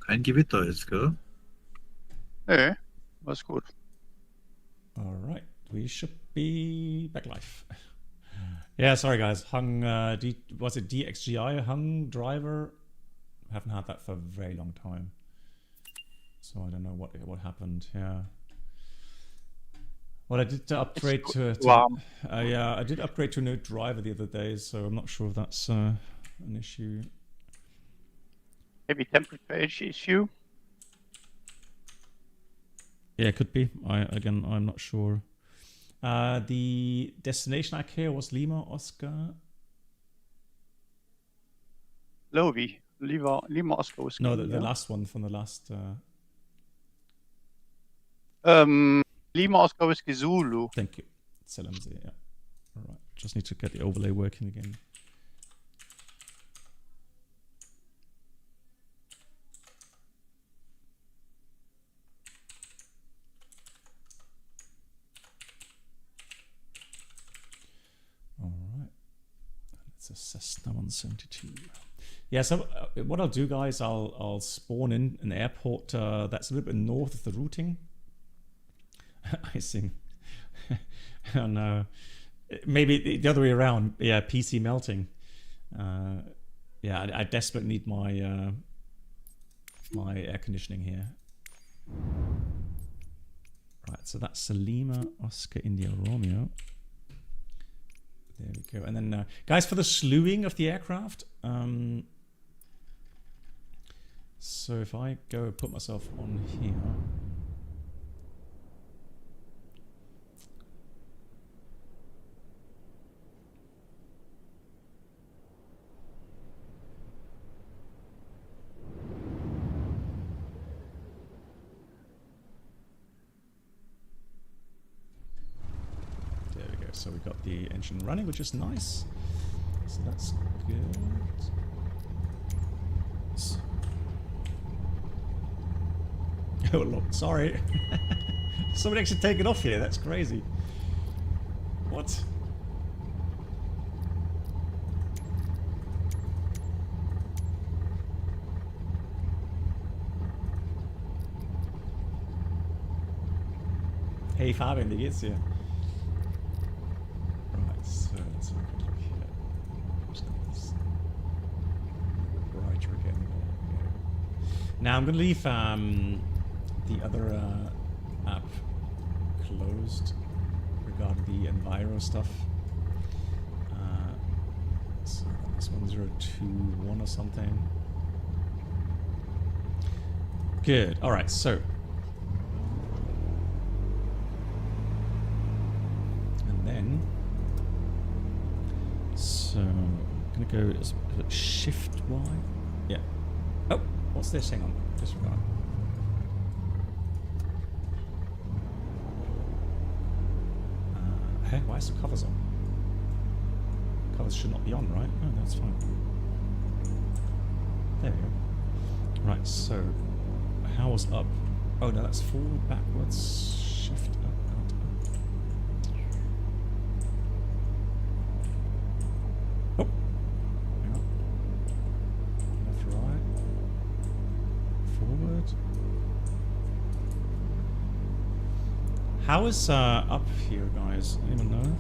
Kein Gewitter jetzt, gell? Nee, alles gut. All right, we should be back live. Yeah, sorry guys. Hung, was it DXGI? Hung driver? Haven't had that for a very long time, so I don't know what happened. Yeah. Well, I did upgrade to yeah, I did upgrade to a new driver the other day, so I'm not sure if that's an issue. Maybe temperature issue. Yeah, it could be. I'm not sure. The destination ICAO was Lima Oscar. LOWI, Lima Oscar Whiskey. No, the last one from the last. Lima Oscar Whiskey Zulu. Thank you. It's LMZ, yeah. All right. Just need to get the overlay working again. All right. It's a Cessna 172. Yeah, so what I'll do, guys, I'll spawn in an airport that's a little bit north of the routing. Icing. Oh no. Maybe the other way around. Yeah, PC melting. Yeah, I desperately need my my air conditioning here. Right, so that's Lima Oscar India Romeo. There we go. And then, guys, for the slewing of the aircraft, so if I go put myself on here. So we got the engine running, which is nice. So that's good. Oh, look, sorry. Somebody actually take it off here. That's crazy. What? Hey Fabian, wie geht's dir? So let's have a quick look here. Just get this brighter again. Now I'm going to leave the other app closed regarding the Enviro stuff. So that's 1021 or something. Good. All right. So. And then. So I'm gonna go shift Y. Yeah. Oh, what's this? Hang on. Disregard. Hey, why is the covers on? Covers should not be on, right? No, that's fine. There we go. Right. So how was up? Oh no, that's forward, backwards, shift up. How is up here, guys? Anyone know?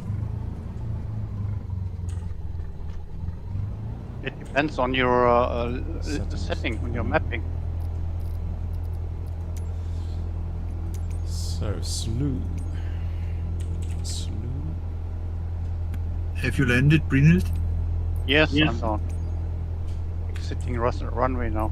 It depends on your setting, on your mapping. So, slew. Have you landed, Brynhild? Yes, I'm on. Exiting runway now.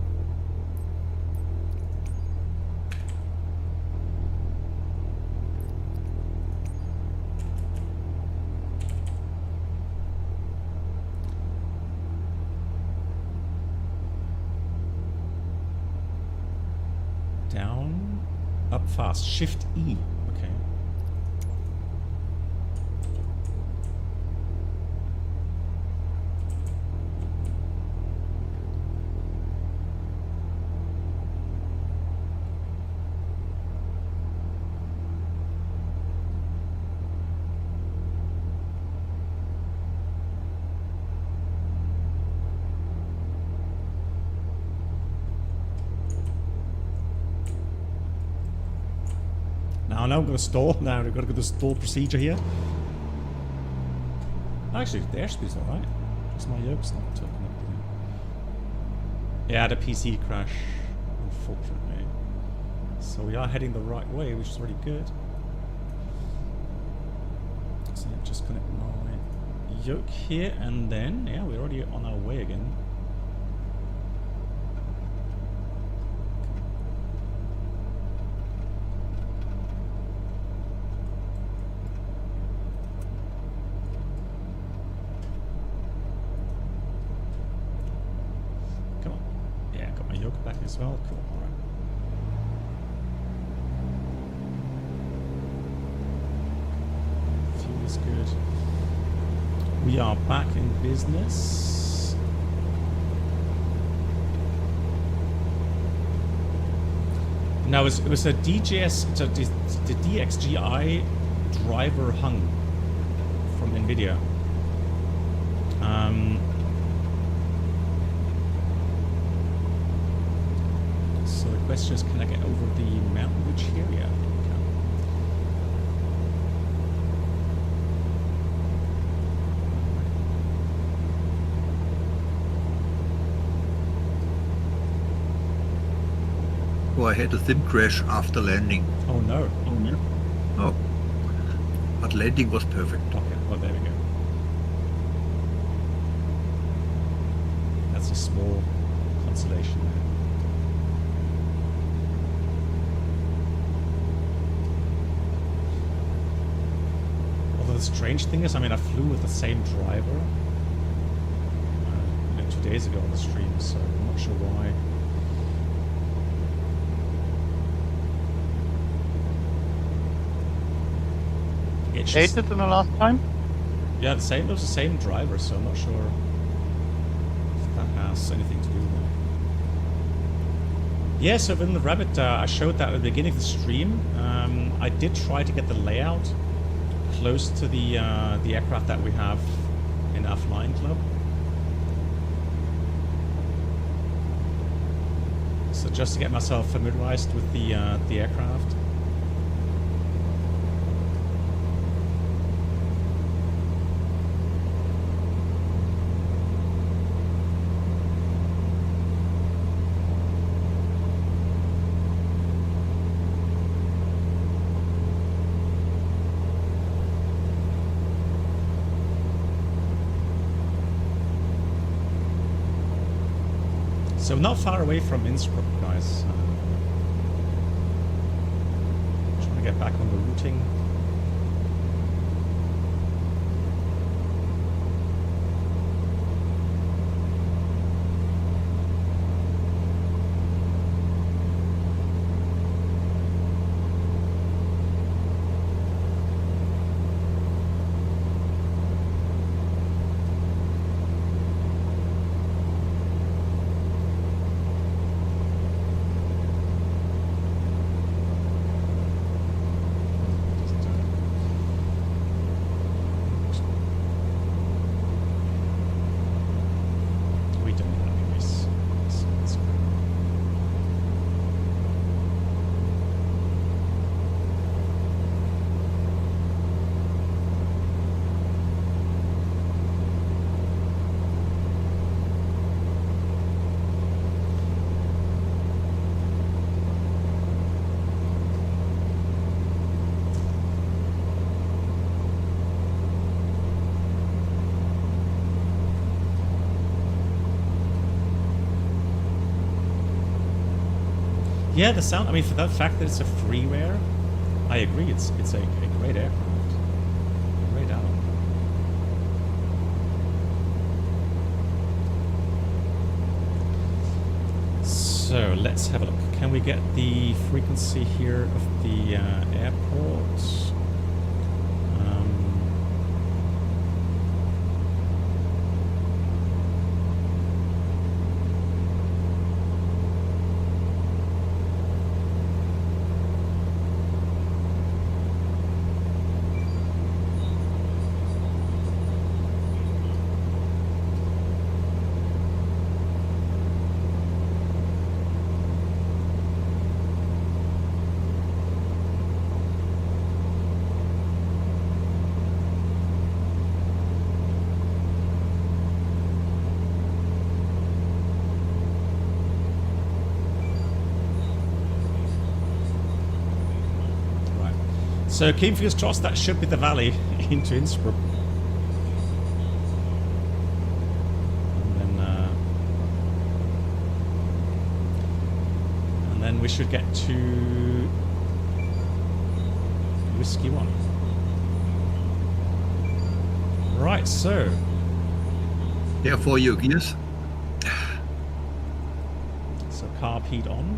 Down, up fast. Shift E. Okay. now I'm going to stall. Now we've got to go to the stall procedure here. Actually, the airspeed's alright. Just my yoke's not taking up here. Yeah, the PC crash, unfortunately. So we are heading the right way, which is really good. So I'm just connect my yoke here, and then, yeah, we're already on our way again. As well, cool. All right. Fuel is good. We are back in business. Now it was a DJS, the DXGI driver hung from NVIDIA. So the question is, can I get over the mountain ridge here? Yeah, I can. Oh, I had a sim crash after landing. Oh no. Oh no. Oh. But landing was perfect. Okay, well there we go. That's a small consolation there. The strange thing is, I mean, I flew with the same driver 2 days ago on the stream, so I'm not sure why. It hated in the last time? Yeah, it was the same driver, so I'm not sure if that has anything to do with it. Yeah, so in the Rabbit, I showed that at the beginning of the stream. I did try to get the layout close to the aircraft that we have in our flying club. So just to get myself familiarized with the aircraft. So not far away from Innsbruck, guys. Trying to get back on the routing. Yeah, the sound, I mean, for the fact that it's a freeware, I agree, it's a great aircraft. A great album. So, let's have a look. Can we get the frequency here of the airport? So keep fingers crossed, that should be the valley into Innsbruck. And then we should get to Whiskey 1. Right, so. Yeah, 4 your gears. So carb heat on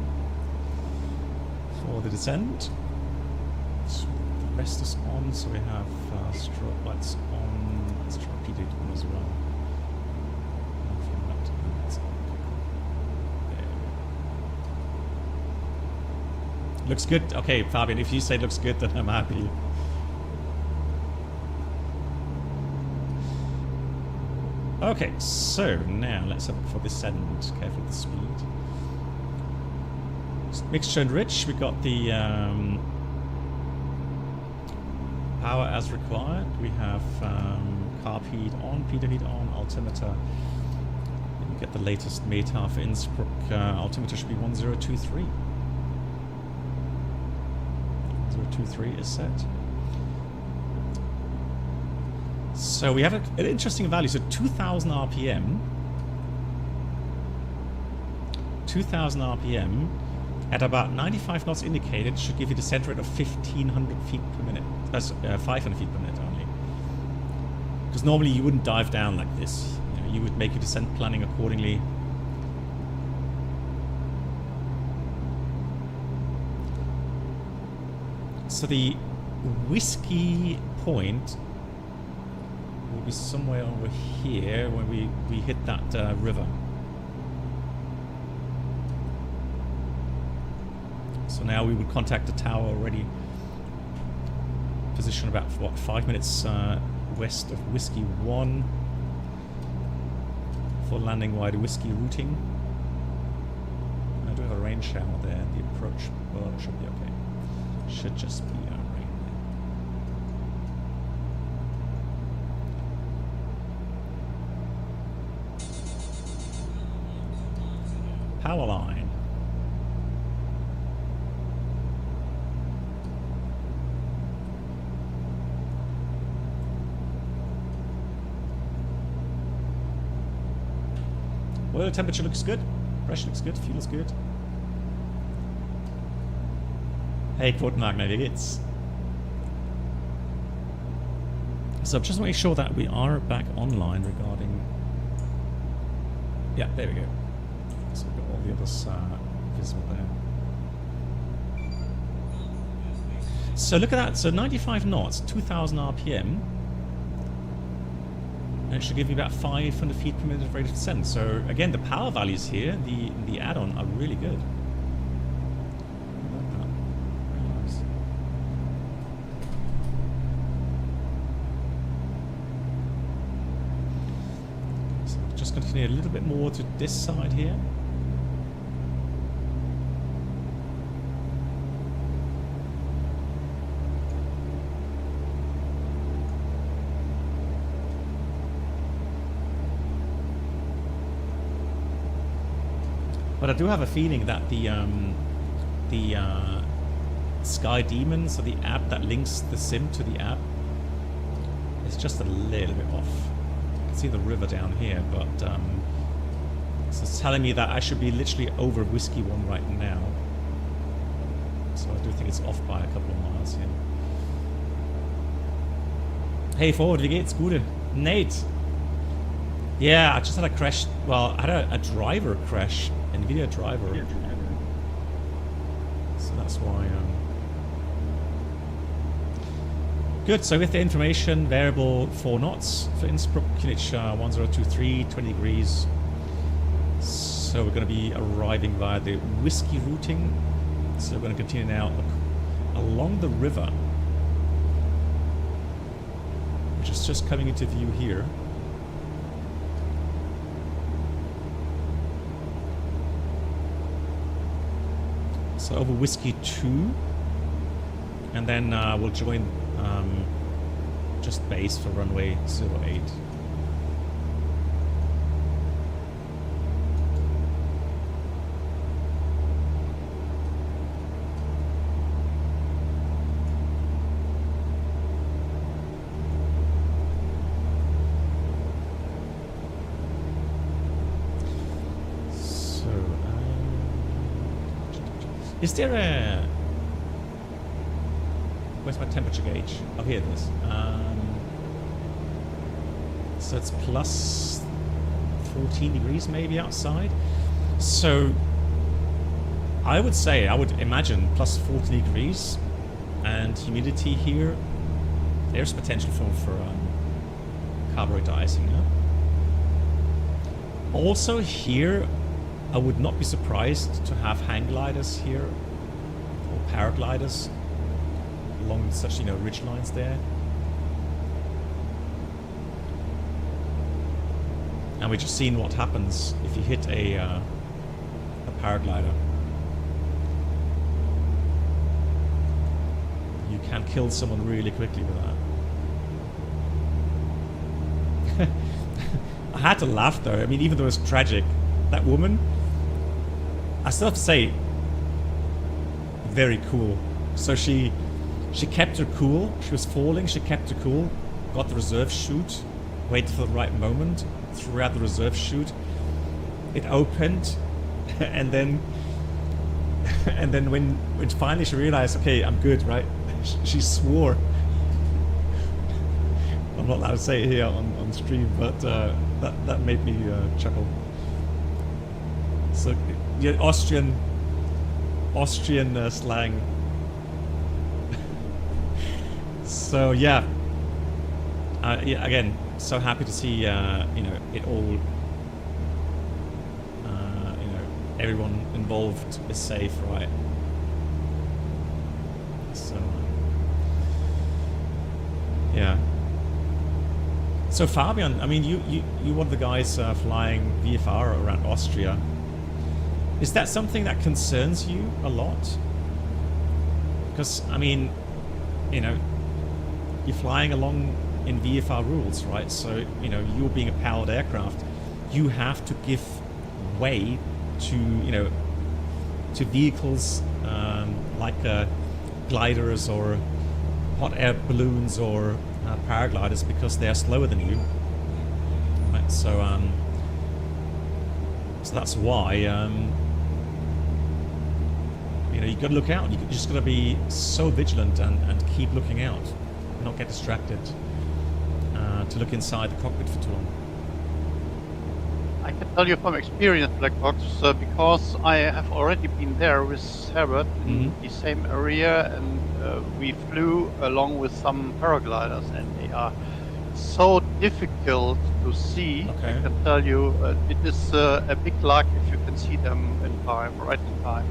for the descent. So the rest is on, so we have strobe lights on. Let's try PD on as well. Looks good. Okay, Fabian, if you say looks good, then I'm happy. Okay, so now let's have a look for descent. Careful with the speed. Mixture and rich, we got the power as required. We have carb heat on, PD heat on, altimeter. And you get the latest META for Innsbruck. Altimeter should be 1023. 1023 is set. So we have an interesting value. So 2000 RPM. 2000 RPM at about 95 knots indicated should give you the descent rate of 1500 feet per minute. That's 500 feet per minute only. Because normally you wouldn't dive down like this. You know, you would make your descent planning accordingly. So the whiskey point will be somewhere over here when we hit that river. So now we would contact the tower already. Position about, what, 5 minutes west of Whiskey 1 for landing wide Whiskey routing. I do have a rain shower there. The approach should be okay. Should just be rain there. Power line. Oil temperature looks good. Pressure looks good. Fuel is good. Hey Quotenwagner, wie geht's? So I'm just making sure that we are back online regarding... Yeah, there we go. So we've got all the others visible there. So look at that. So 95 knots, 2000 RPM. And it should give you about 500 feet per minute of rate of descent. So again, the power values here, the add-on, are really good. Continue a little bit more to this side here. But I do have a feeling that the Sky Demon, so the app that links the sim to the app, is just a little bit off. See the river down here, but so it's telling me that I should be literally over Whiskey 1 right now. So I do think it's off by a couple of miles here. Hey Forward, wie geht's? Gute. Nate. Yeah, I just had a crash. Well, I had a driver crash, NVIDIA driver. Yeah. So that's why. Good, so with the information, variable 4 knots for Innsbruck, QNH 1023, 20 degrees. So we're going to be arriving via the Whiskey routing. So we're going to continue now along the river, which is just coming into view here. So over Whiskey 2, and then we'll join just base for runway 08. Is there a... Where's my temperature gauge? Oh, here it is. So it's plus 14 degrees maybe outside. So I would say, I would imagine plus 14 degrees and humidity here. There's potential for carburetor icing. Yeah? Also here, I would not be surprised to have hang gliders here or paragliders along such, you know, ridge lines there. And we've just seen what happens if you hit a paraglider. You can kill someone really quickly with that. I had to laugh though. I mean, even though it's tragic, that woman, I still have to say, very cool. So she kept her cool. She was falling. She kept her cool. Got the reserve chute. Waited for the right moment. Threw out the reserve chute. It opened, and then when finally she realized, okay, I'm good, right? She swore. I'm not allowed to say it here on stream, but that made me chuckle. So yeah, Austrian slang. So yeah, yeah, again, so happy to see you know, it all, you know, everyone involved is safe, right? So yeah. So Fabian, I mean, you one of the guys flying VFR around Austria. Is that something that concerns you a lot? Because I mean, you know, you're flying along in VFR rules, right? So, you know, you're being a powered aircraft, you have to give way to, you know, to vehicles like gliders or hot air balloons or paragliders because they are slower than you, right? So, so that's why, you know, you got to look out. You just got to be so vigilant and keep looking out, not get distracted. To look inside the cockpit for too long. I can tell you from experience, Blackbox, because I have already been there with Herbert in the same area, and we flew along with some paragliders, and they are so difficult to see. Okay. I can tell you, it is a big luck if you can see them in time, right in time.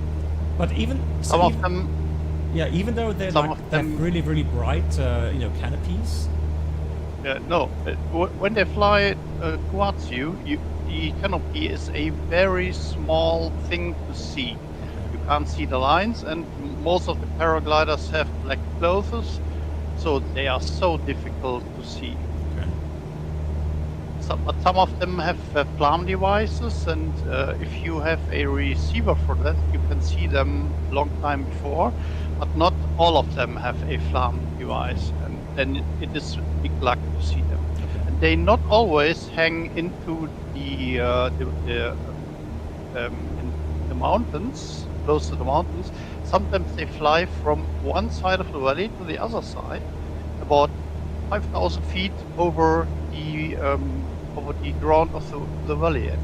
But even Some of them, yeah, even though they're some like of them- have really, really bright, you know, canopies. no, when they fly towards you, the canopy is a very small thing to see. You can't see the lines, and most of the paragliders have black clothes, so they are so difficult to see. Okay. But some of them have FLAM devices, and if you have a receiver for that, you can see them long time before. But not all of them have a FLAM device, and then it is big luck to see them. Okay. And they not always hang into the mountains, close to the mountains. Sometimes they fly from one side of the valley to the other side, about 5,000 feet over the ground of the valley. Okay.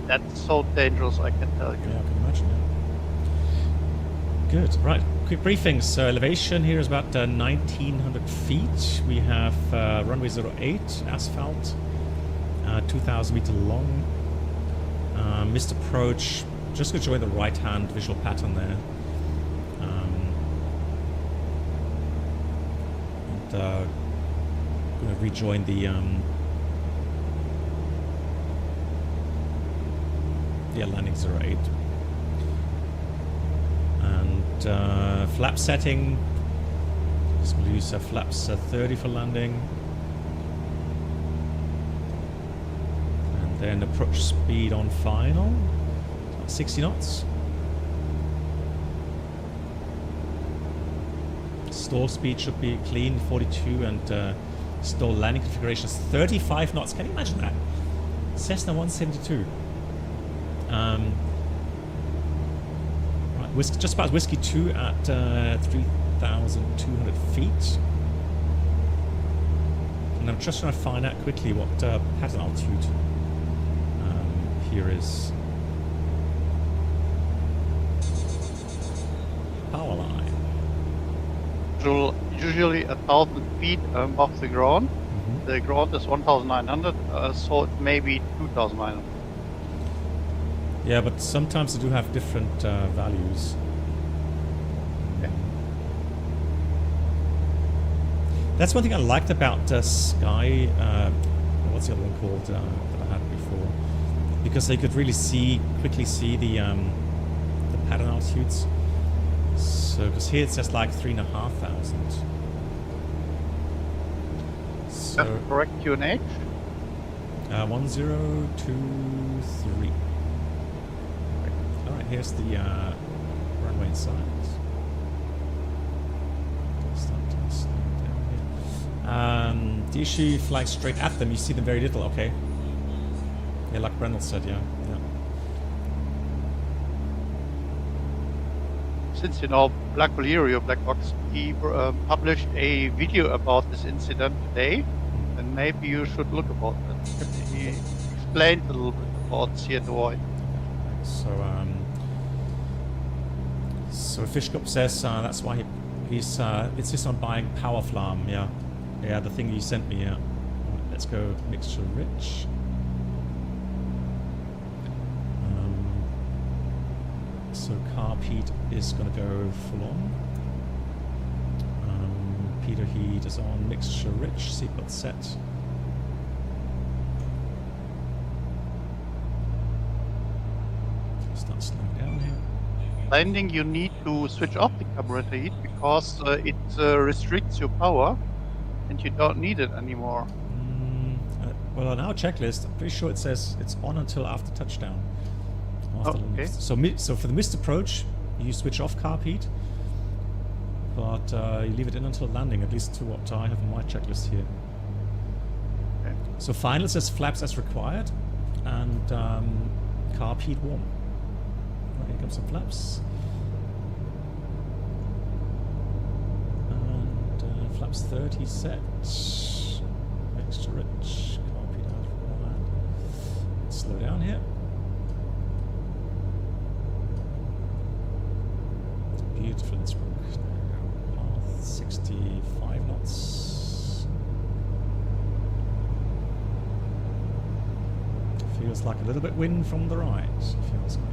That's so dangerous, I can tell you. Yeah, I can imagine. Yeah. Good. Right. Quick briefing. So elevation here is about 1,900 feet. We have runway 08 asphalt, 2,000 meter long. Missed approach. Just going to join the right-hand visual pattern there. And going to rejoin the landing 08. And flap setting, just going to use flaps 30 for landing. And then approach speed on final, 60 knots. Stall speed should be clean, 42, and stall landing configuration is 35 knots. Can you imagine that? Cessna 172. Right, just about Whiskey 2 at 3,200 feet. And I'm just trying to find out quickly what pattern altitude here is. Power line. Usually 1,000 feet above the ground. The ground is 1,900, so it may be 2,900. Yeah, but sometimes they do have different values. Okay. That's one thing I liked about Sky. What's the other one called that I had before? Because they could really quickly see the pattern altitudes. So, because here it's just like 3,500. So correct QNH? 1023. Alright, here's the runway inside. The issue flies straight at them, you see them very little, okay. Yeah, like Brendel said, yeah. Since you know Black Valerio, Black Box, he published a video about this incident today, and maybe you should look about that. He explained a little bit about C&OI. So Fishkop says that's why he's insists on buying Power Flam, yeah. Yeah, the thing you sent me, yeah. Let's go mixture rich. So carb heat is going to go full on. Peter heat is on mixture rich, seatbelt set. Start slowing down here. Landing, you need to switch off the carburetor heat because it restricts your power and you don't need it anymore. Well, on our checklist, I'm pretty sure it says it's on until after touchdown. Okay. So for the missed approach, you switch off carb heat, but you leave it in until landing, at least to what I have on my checklist here. Okay. So final says flaps as required, and carb heat warm. Right, here comes some flaps. And flaps 30 set. Mixture rich. Carb heat as required. Let's slow down here. Beautiful Innsbruck. Path 65 knots. Feels like a little bit wind from the right, if you ask me.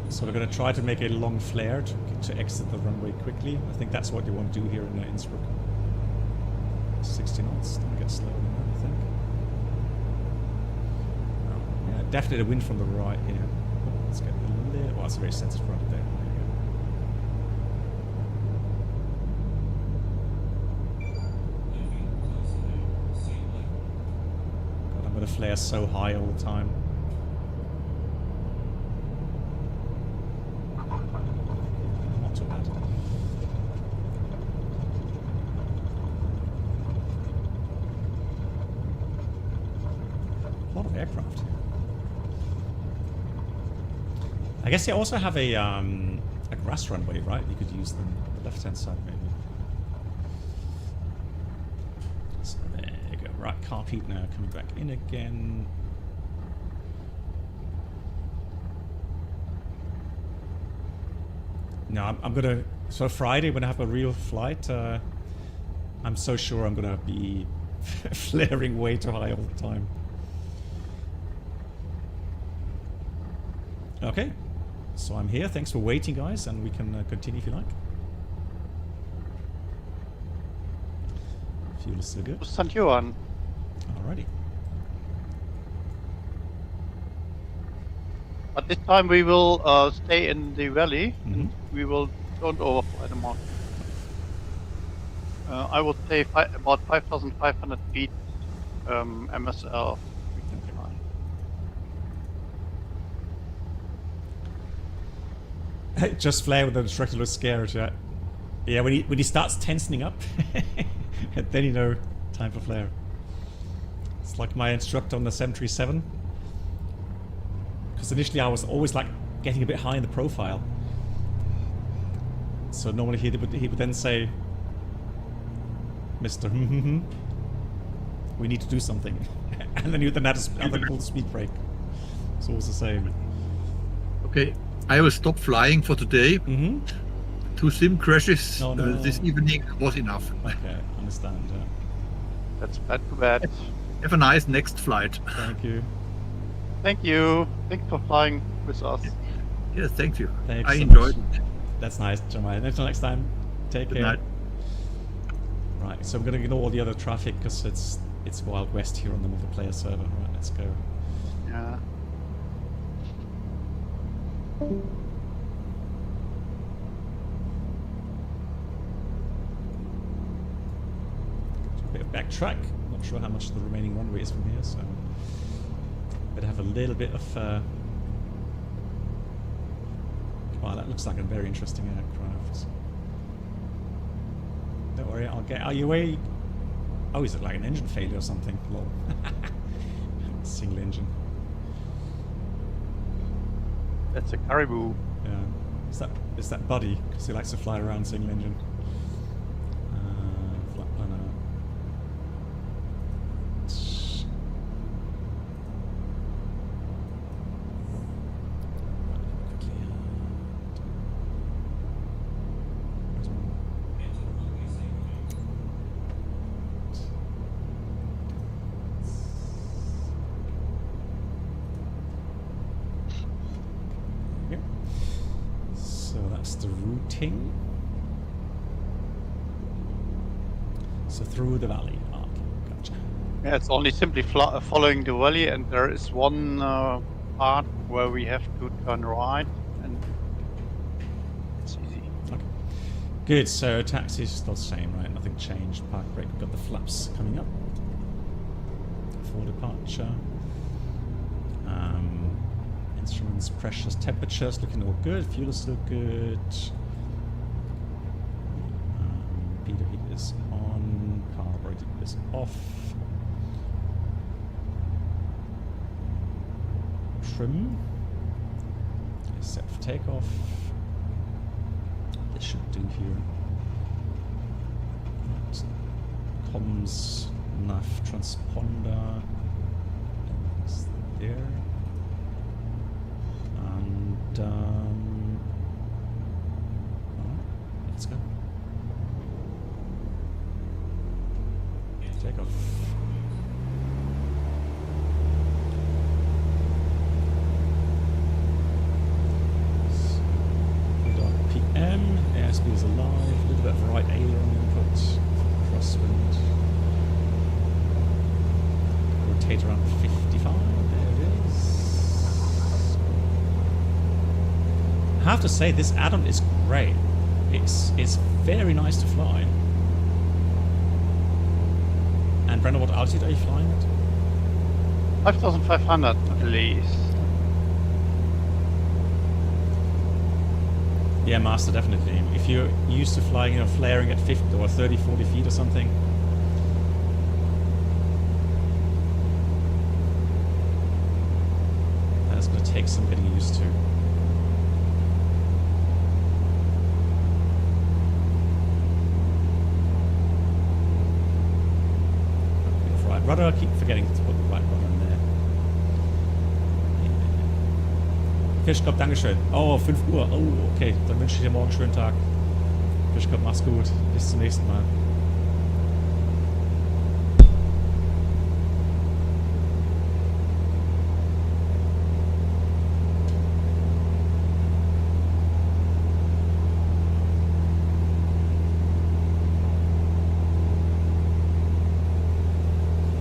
So we're going to try to make a long flare to exit the runway quickly. I think that's what you want to do here in Innsbruck. 60 knots, don't get slower than that, I think. Oh, yeah, definitely the wind from the right here. Oh, let's get a little... Well, it's a very sensitive right there. There you go. God, I'm going to flare so high all the time. Aircraft. I guess they also have a grass runway, right? You could use them on the left-hand side, maybe. So there you go. Right, carb heat now coming back in again. No, I'm gonna. So Friday when I have a real flight, I'm so sure I'm gonna be flaring way too high all the time. Okay, so I'm here. Thanks for waiting, guys, and we can continue if you like. Fuel is still good. St. Johan. Alrighty. But this time we will stay in the valley, and we don't overfly the mountain. I would say about 5,500 feet MSL. Just flare when the instructor looks scared, yeah. Yeah, when he starts tensioning up, then you know, time for flare. It's like my instructor on the 737. Because initially I was always like getting a bit high in the profile. So normally he would then say, Mr. we need to do something. And then you would then have to pull the speed brake. It's always the same. Okay, I will stop flying for today. Two sim crashes this evening was enough. Okay, understand. Yeah. That's bad to bad. Have a nice next flight. Thank you. Thank you. Thanks for flying with us. Yes, thank you. Thanks I so enjoyed much. it. That's nice, Jeremiah. Until next time. Take Good care. night. Right, so I'm going to ignore all the other traffic because it's Wild West here on the multiplayer server. Right, let's go. Yeah. A bit of backtrack. Not sure how much the remaining runway is from here, so better have a little bit of. Wow, that looks like a very interesting aircraft. Don't worry, I'll get. Are you away? Oh, is it like an engine failure or something? Lol. Single engine. That's a caribou. Yeah. Is that Buddy? Because he likes to fly around single engine. Flat planner. So that's the routing. So through the valley. Oh, okay, gotcha. Yeah, it's only simply following the valley, and there is one part where we have to turn right, and it's easy. Okay. Good, so taxi is still the same, right? Nothing changed. Park brake, we've got the flaps coming up for departure. Instruments, pressures, temperatures looking all good. Fuel is still good. Feeder heat is on. Carburetor is off. Trim is set for takeoff. This should do here. Right. Comms, nav transponder is there. And alright, let's go. Take off. PM, airspeed is alive, a little bit of right aileron input, crosswind. Rotate around 55, there it is. I have to say, this add-on is great. It's very nice to fly. And Brendan, what altitude are you flying at? 5,500 at least. Yeah, Master, definitely. If you're used to flying, flaring at 50 or 30, 40 feet or something. That's going to take some getting used to. Right rudder, I keep forgetting to put the right rudder in there. Fischkopf, Dankeschön. Oh, 5 Uhr. Oh, okay. Dann wünsche ich dir morgen einen schönen Tag. Fischkopf, mach's gut. Bis zum nächsten Mal.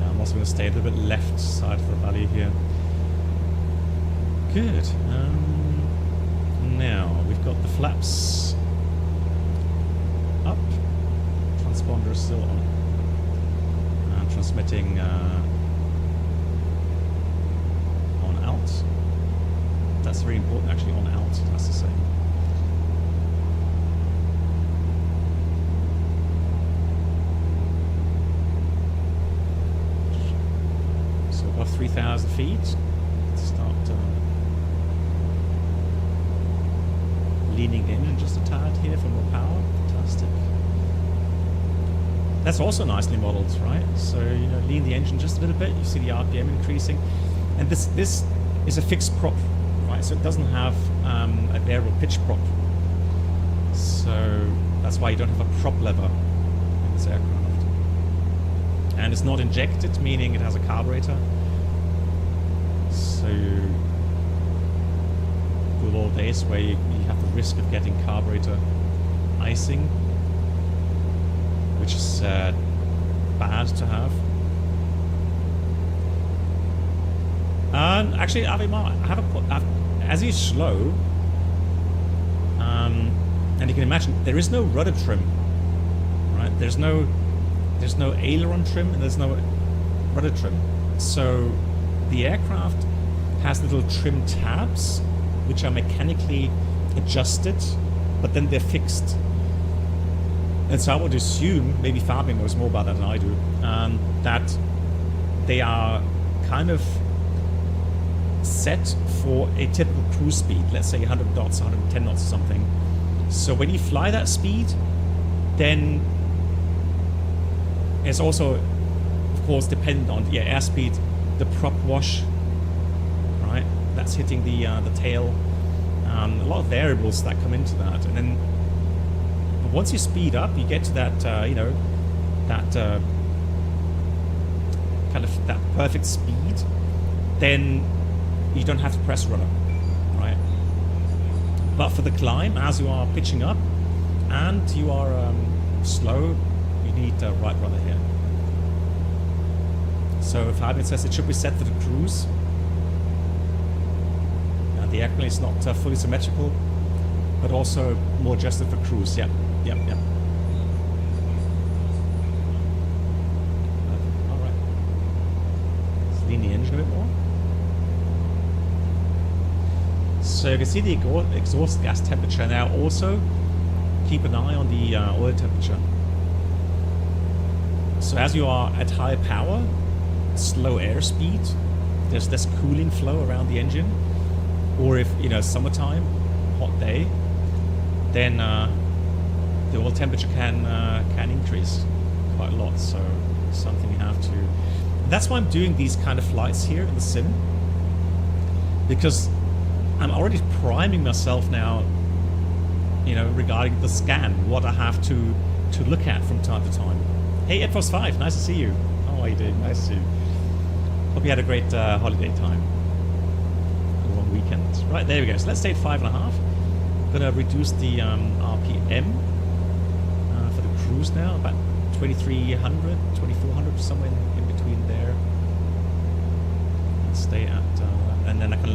Yeah, I'm also going to stay a little bit left side of the valley here. Good. Now we've got the flaps up. Transponder is still on. Transmitting on out. That's very important, actually. On out. That's the same. feet. Let's start leaning the engine just a tad here for more power. Fantastic. That's also nicely modeled, right? So, you know, lean the engine just a little bit. You see the RPM increasing. And this is a fixed prop, right? So it doesn't have a variable pitch prop. So that's why you don't have a prop lever in this aircraft. And it's not injected, meaning it has a carburetor. So good old days where you have the risk of getting carburetor icing, which is bad to have. And actually, as you slow, and you can imagine there is no rudder trim, right? There's no aileron trim and there's no rudder trim. So the aircraft has little trim tabs which are mechanically adjusted, but then they're fixed. And so I would assume, maybe Fabian knows more about that than I do, that they are kind of set for a typical cruise speed, let's say 100 knots, 110 knots or something. So when you fly that speed, then it's also, of course, dependent on the airspeed, the prop wash, right? That's hitting the tail. A lot of variables that come into that, and then once you speed up, you get to that, that kind of that perfect speed. Then you don't have to press rudder, right? But for the climb, as you are pitching up and you are slow, you need right rudder here. So if Fabian says it should be set for the cruise, and the airplane is not fully symmetrical, but also more adjusted for cruise. Yep. All right. Let's lean the engine a bit more. So you can see the exhaust gas temperature. Now also keep an eye on the oil temperature. So as you are at high power, slow airspeed, there's less cooling flow around the engine. Or if, summertime, hot day, then the oil temperature can increase quite a lot. So something you have to... That's why I'm doing these kind of flights here in the sim. Because I'm already priming myself now, regarding the scan, what I have to look at from time to time. Hey, EdFoss5, nice to see you. How are you doing? Nice to see you. Hope you had a great holiday time. A long weekend. Right, there we go. So let's stay at 5.5. I'm going to reduce the RPM for the cruise now, about 2300, 2400, somewhere in between there. Let's stay at... and then I can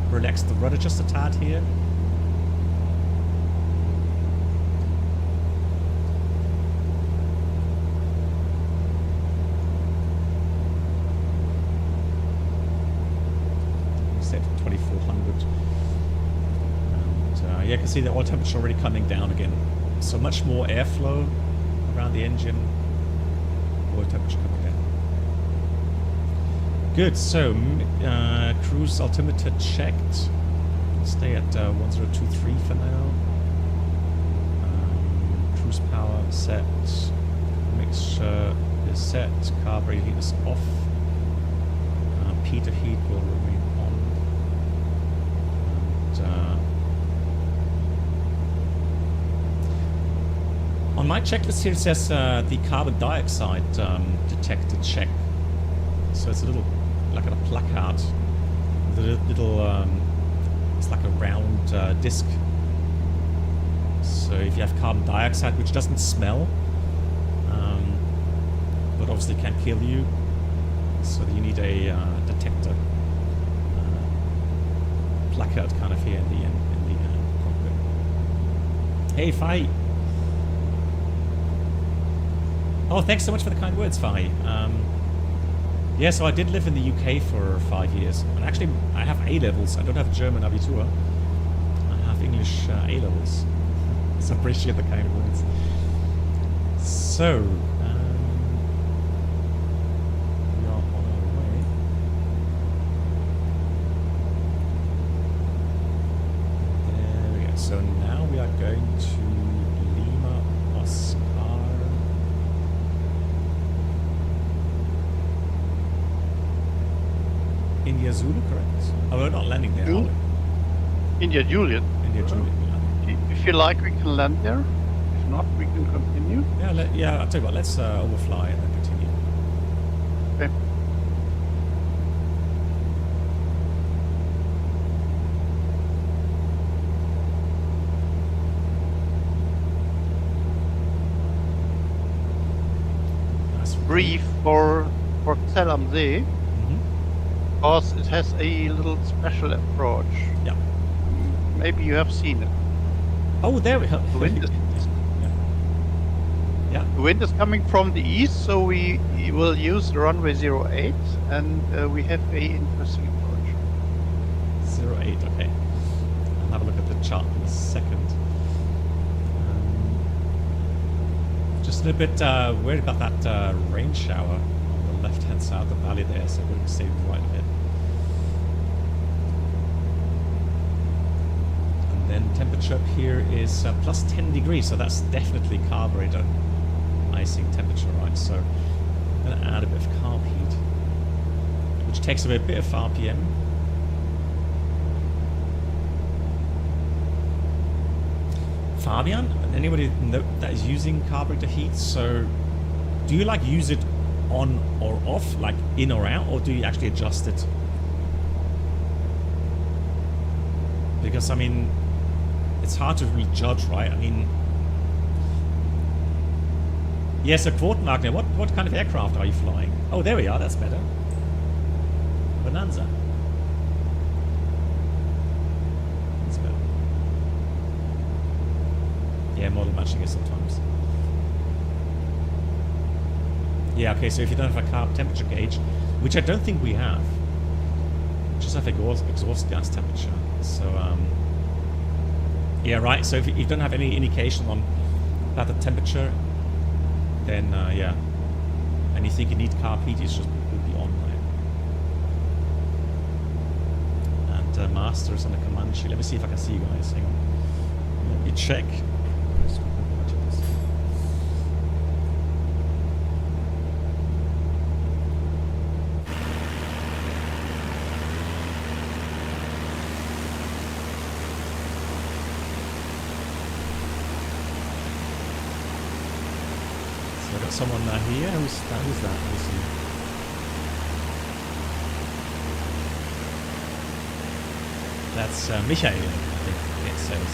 relax the rudder just a tad here. Set to 2400. And yeah, you can see the oil temperature already coming down again. So much more airflow around the engine. Oil temperature coming down. Good, so cruise altimeter checked. Stay at 1023 for now. Cruise power set. Mixture is set. Carburetor heat is off. Pitot heat will remain on. And, on my checklist here it says the carbon dioxide detector check. So it's a little like a placard with a little it's like a round disc. So if you have carbon dioxide, which doesn't smell, but obviously can kill you, so you need a detector placard kind of here in the cockpit. Hey Fai. Oh, thanks so much for the kind words, Fai. Yeah, so I did live in the UK for 5 years. And actually, I have A-levels. I don't have German Abitur. I have English A-levels. So I appreciate the kind words. So, we are on our way. are going to Lima, Oscar. India Zulu, correct? Oh, we're not landing there, are we? India Juliet. India Juliet. If you like, we can land there. If not, we can continue. Yeah, I'll tell you what, let's overfly and then continue. Okay. Nice. Brief for LOWZ, because it has a little special approach. Yeah. Maybe you have seen it. Oh, there we go. The wind is, Yeah. the wind is coming from the east, so we will use the runway 08, and we have a interesting approach. 08, okay. I'll have a look at the chart in a second. Just a little bit worried about that rain shower on the left-hand side of the valley there, so we're going to stay right a bit. And then temperature up here is plus 10 degrees, so that's definitely carburetor icing temperature, right? So I'm going to add a bit of carb heat, which takes away a bit of RPM. Fabian, anybody know that is using carburetor heat? So do you like use it on or off, like in or out, or do you actually adjust it? Because I mean, it's hard to really judge, right? I mean, yes, a Quotenwagner. What kind of aircraft are you flying? Oh, there we are. That's better. Bonanza. That's better. Yeah, model matching it sometimes. Yeah, okay, so if you don't have a carb temperature gauge, which I don't think we have, just have exhaust gas temperature. So, yeah, right, so if you don't have any indication on about the temperature, then, yeah, and you think you need carb heat, it's just would be on, right? And Masters on the command sheet. Let me see if I can see you guys. Hang on. Let me check. So I've got someone here. Who's that? Let me see. That's Michael, I think it says.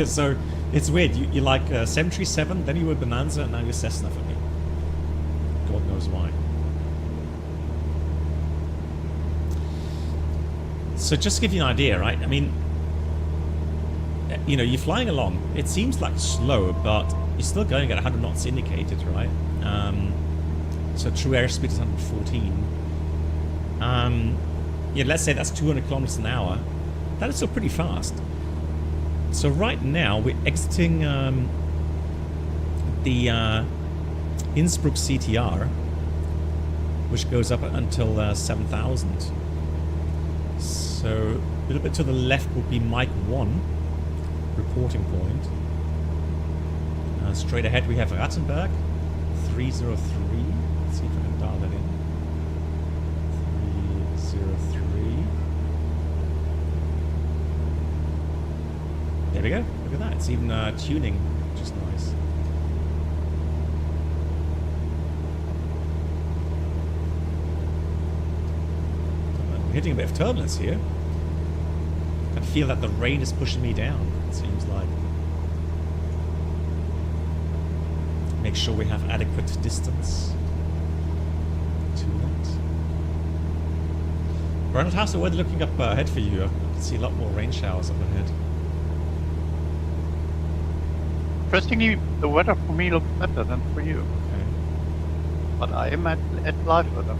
So it's weird. You like 737, then you were Bonanza, and now you're Cessna for me. God knows why. So just to give you an idea, right? I mean, you know, you're flying along. It seems like slow, but you're still going at 100 knots indicated, right? So true airspeed is 114. Yeah, let's say that's 200 kilometers an hour. That is still pretty fast. So right now we're exiting the Innsbruck CTR, which goes up until 7,000. So a little bit to the left will be Mike 1, reporting point. Straight ahead we have Ratzenberg, 303. Let's see if I can dial that in. 303. There we go. Look at that. It's even tuning, which is nice. I'm hitting a bit of turbulence here. I can feel that the rain is pushing me down, it seems like. Make sure we have adequate distance to that. Ronald, how's the weather looking up ahead for you? I can see a lot more rain showers up ahead. Interestingly, the weather for me looks better than for you. Okay. But I am at live weather.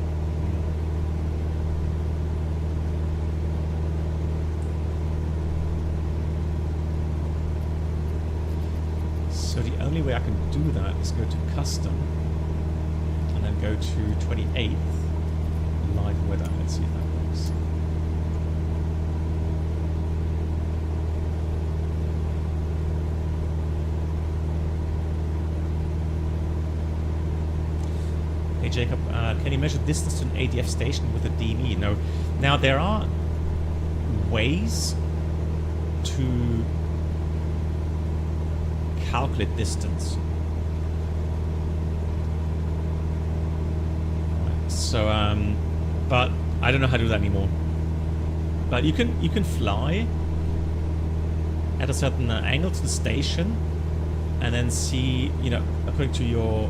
So So the only way I can do that is go to custom and then go to 28th live weather. Let's see if that works. Hey Jacob, can you measure distance to an ADF station with a DME? No. Now there are ways to calculate distance. So, but I don't know how to do that anymore. But you can fly at a certain angle to the station, and then see, you know, according to your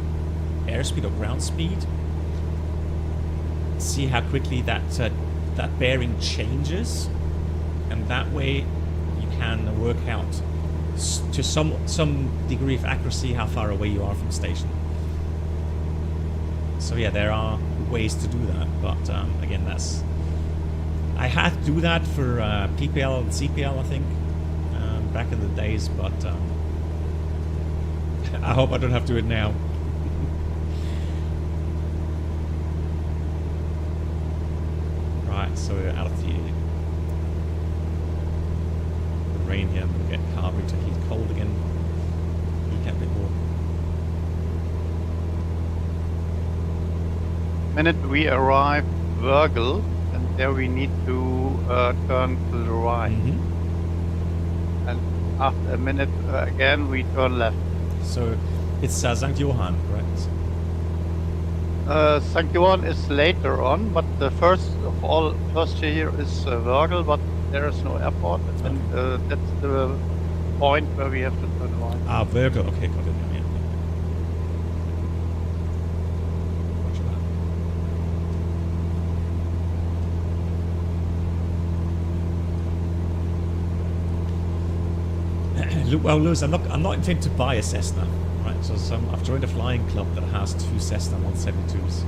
airspeed or ground speed, see how quickly that that bearing changes, and that way you can work out to some degree of accuracy how far away you are from the station. So yeah, there are ways to do that, but again, I had to do that for PPL and CPL, I think, back in the days, but I hope I don't have to do it now. Right, so we're out of the rain here. I'm going to get carburetor to heat cold again. Heat a bit more. Minute we arrive Virgil, and there we need to turn to the right. And after a minute again we turn left. So it's St. Johann, correct? St. Johann is later on, but the first here is Virgil, but there is no airport, and that's the point where we have to turn right. Ah, Virgil, okay, got it. Yeah. Well, Lewis, I'm not intending to buy a Cessna, right? So I've joined a flying club that has 2 Cessna 172s,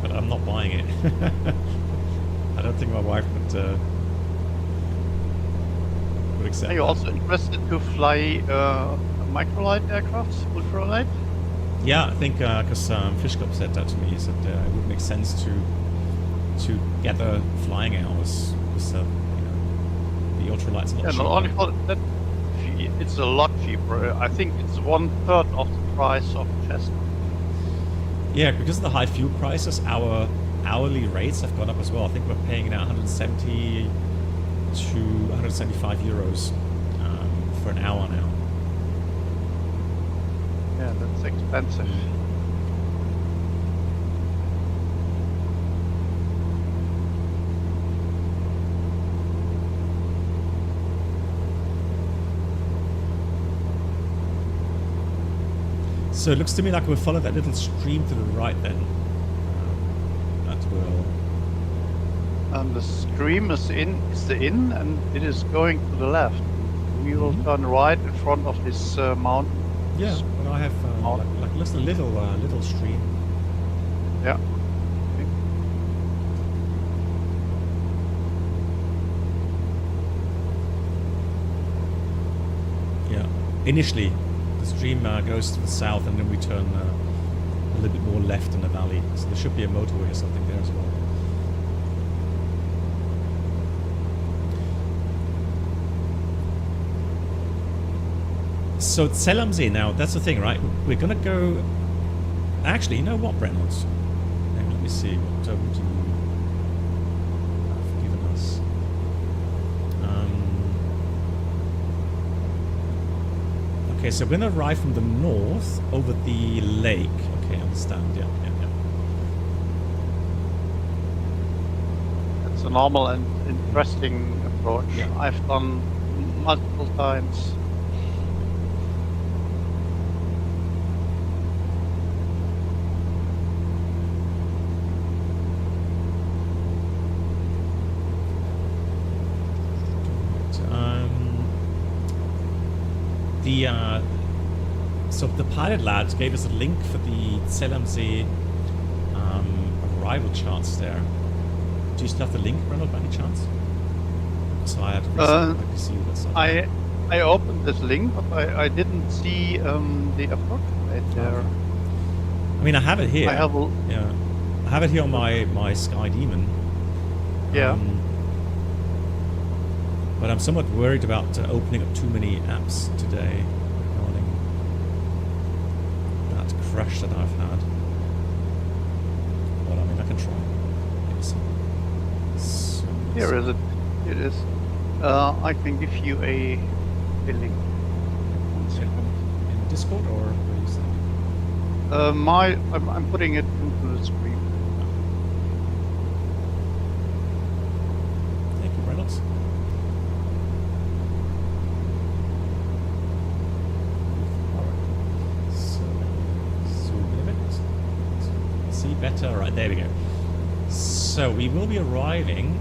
but I'm not buying it. I don't think my wife would accept. Are you that. also interested to fly microlight aircrafts, ultralight? Yeah, I think because Fishkop said that to me. He said it would make sense to gather flying hours because the ultralight's a lot cheaper. Not only for that, it's a lot cheaper. I think it's 1/3 of the price of Cessna. Yeah, because of the high fuel prices, our hourly rates have gone up as well. I think we're paying now 170 to 175 euros for an hour now. Yeah, that's expensive. So it looks to me like we'll follow that little stream to the right then. That will. And the stream is the inn, and it is going to the left. We will turn right in front of this mountain. Yeah, but I have like just a little stream. Yeah. Yeah. Initially, the stream goes to the south, and then we turn a little bit more left in the valley. So there should be a motorway or something there as well. So Zell am See now, that's the thing, right? We're gonna go. Actually, you know what, Reynolds? Let me see what would you have given us. Okay, so we're gonna arrive from the north over the lake. Okay, I understand. Yeah. It's a normal and interesting approach. Yeah. I've done multiple times. So the pilot lads gave us a link for the Zell am See arrival charts there. Do you still have the link, Ronald, by any chance? So I had to see what's on. I opened this link, but I didn't see the approximate there. I mean, I have it here. I have yeah, I have it here on my Sky Demon. Yeah. But I'm somewhat worried about opening up too many apps today regarding that crash that I've had. But I mean, I can try. Here is it. It is. I can give you a link. 1 second. In Discord or where you say? I'm putting it into the screen. Thank you, Reynolds. So, zoom in a bit. See better. Right, there we go. So we will be arriving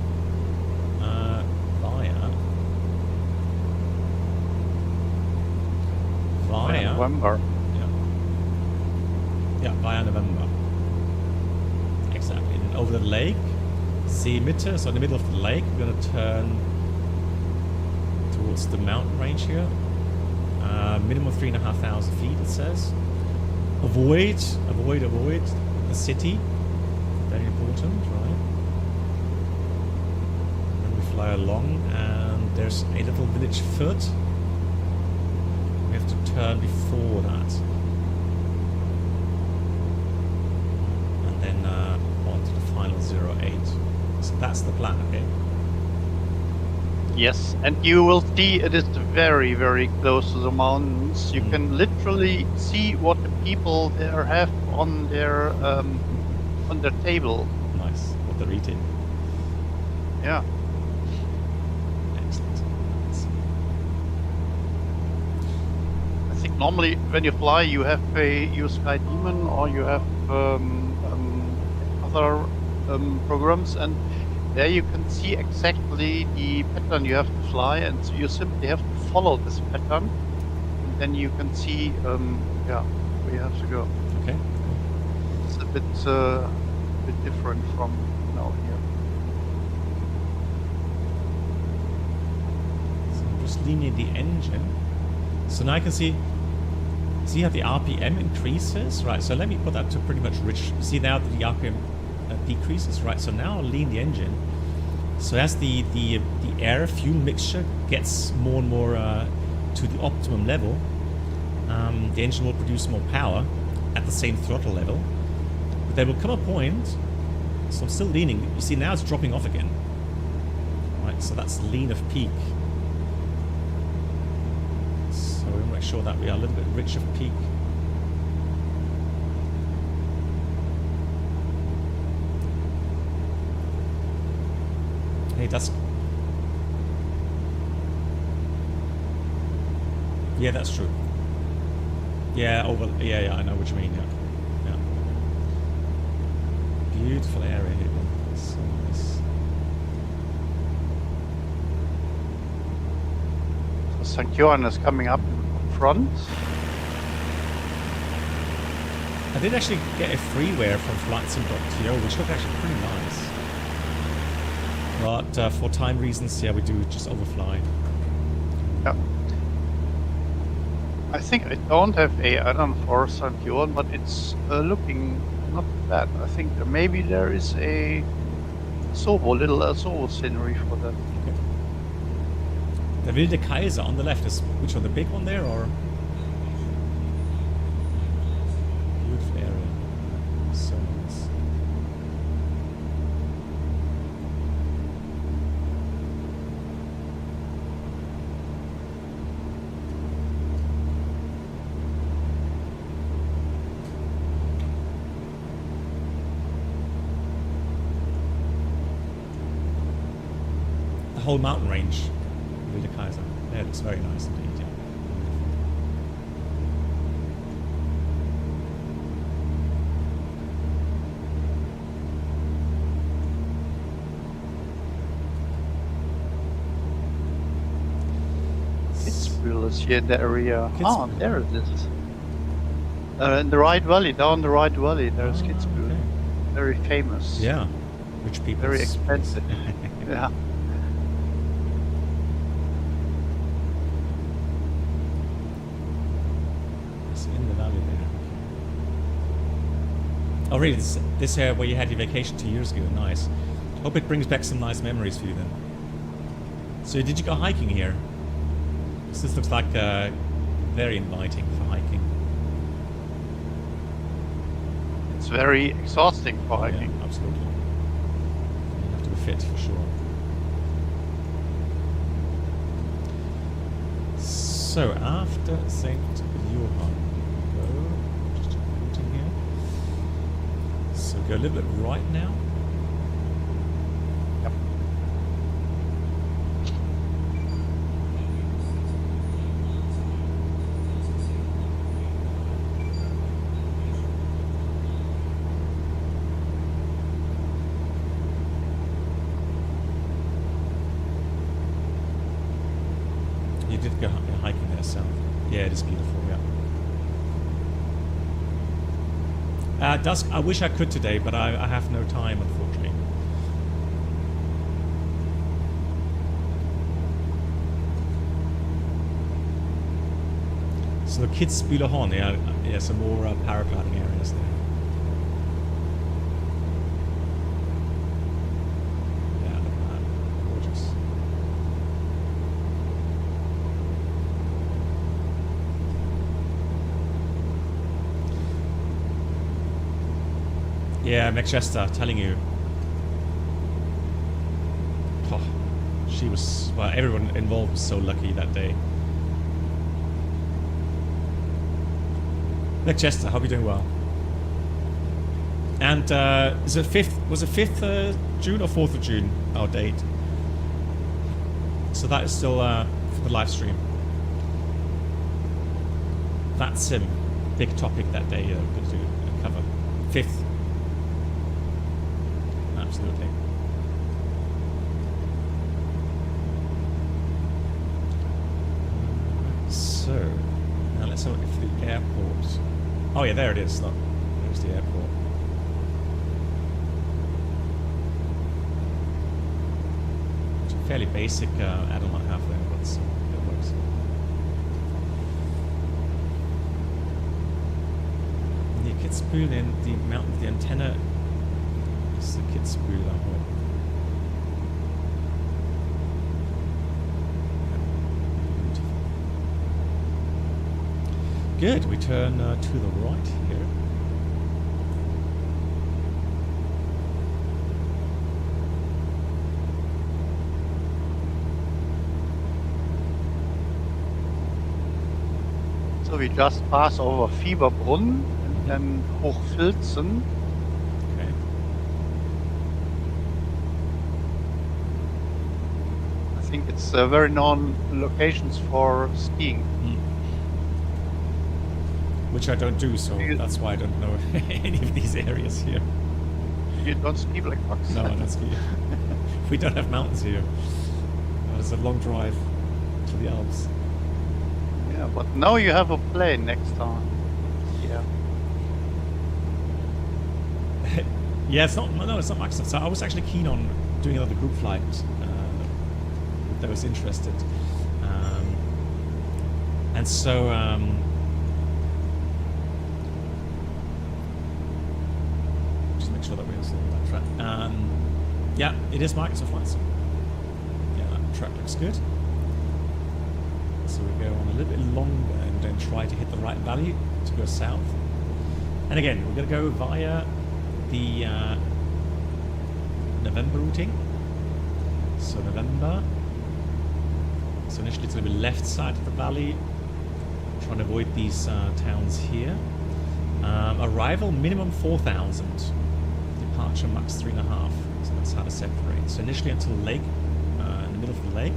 via November. Yeah, via November. Exactly. And over the lake, see Mitte, so in the middle of the lake, we're going to turn towards the mountain range here. Minimum 3,500 feet, it says. Avoid the city. Very important, right? And we fly along, and there's a little village foot. We have to turn before that. And then on to the final 08. So that's the plan, okay? Yes, and you will see it is very, very close to the mountains. You can literally see what the people there have on their table. Nice. What they're eating. Yeah. Excellent. I think normally when you fly, you have your Sky Demon or you have other programs, and there you can see exactly the pattern you have to fly, and so you simply have to follow this pattern, and then you can see yeah, where you have to go. Okay. It's a bit different from now here. So I'm just leaning the engine. So now I can see how the RPM increases, right? So let me put that to pretty much rich. See now that the RPM decreases, right? So now I'll lean the engine. So as the air fuel mixture gets more and more to the optimum level, the engine will produce more power at the same throttle level. But there will come a point, so I'm still leaning. You see now it's dropping off again, right? So that's lean of peak. So we want to make sure that we are a little bit rich of peak. Hey, that's... Yeah, that's true. Yeah, yeah, I know what you mean, yeah. Beautiful area here. So nice. So St. Johann is coming up front. I did actually get a freeware from flightsim.to, which looked actually pretty nice. But for time reasons, yeah, we do just overfly. Yeah. I think I don't have a add-on for St. Johann, but it's looking not bad. I think maybe there is a little Sobo scenery for that. Okay. The Wilde Kaiser on the left is which one, the big one there, or? Beautiful area. So nice. The whole mountain range, Wilde Kaiser. Yeah, it looks very nice indeed. Yeah. Kitzbühel is here in the area. Kitzbühel. Oh, there it is. In the right valley, down the right valley, there's Kitzbühel. Okay. Very famous. Yeah, rich people. Very expensive. Yeah. Oh, really? This where you had your vacation 2 years ago. Nice. Hope it brings back some nice memories for you then. So did you go hiking here? This looks like very inviting for hiking. It's very exhausting for hiking. Yeah, absolutely. You have to be fit for sure. So after St. Johann, we go just routing here. So go a little bit right now. Yep. You did go hiking there south. Yeah, it is beautiful, yeah. Dusk, I wish I could today, but I have no time, unfortunately. So the Kitzbühelhorn, yeah, some more paragliding areas there. Yeah, look at that. Gorgeous. Yeah, Manchester, telling you. Oh, she was, well, everyone involved was so lucky that day. Manchester, hope you're doing well. And is it 5th, was it 5th June or 4th of June, our date? So that is still for the live stream. FlightSim, big topic that day we're going to do, cover. 5th. Absolutely. So, now let's have a look at the airport. Oh yeah, there it is. Look, there's the airport. It's a fairly basic add-on I have there, but it works. The Kitzbühel, the mountain with the antenna. It's the Kitzbühelhorn. Good, we turn to the right here. So we just pass over Fieberbrunn and then Hochfilzen. Okay. I think it's very known locations for skiing. Which I don't do, so that's why I don't know any of these areas here. You don't ski black box? No, I don't ski. We don't have mountains here. It's a long drive to the Alps. Yeah, but now you have a plane next time. Yeah. Yeah, it's not Microsoft. So I was actually keen on doing another group flight. That was interested, and so. Sure that we're still on that track. Yeah, it is Microsoft Flight Sim. Yeah, that track looks good. So we go on a little bit longer and then try to hit the right value to go south. And again, we're going to go via the November routing. So November. So initially it's going to be left side of the valley. Trying to avoid these towns here. Arrival minimum 4,000. Departure max 3.5, so that's how to separate. So initially until the lake, in the middle of the lake.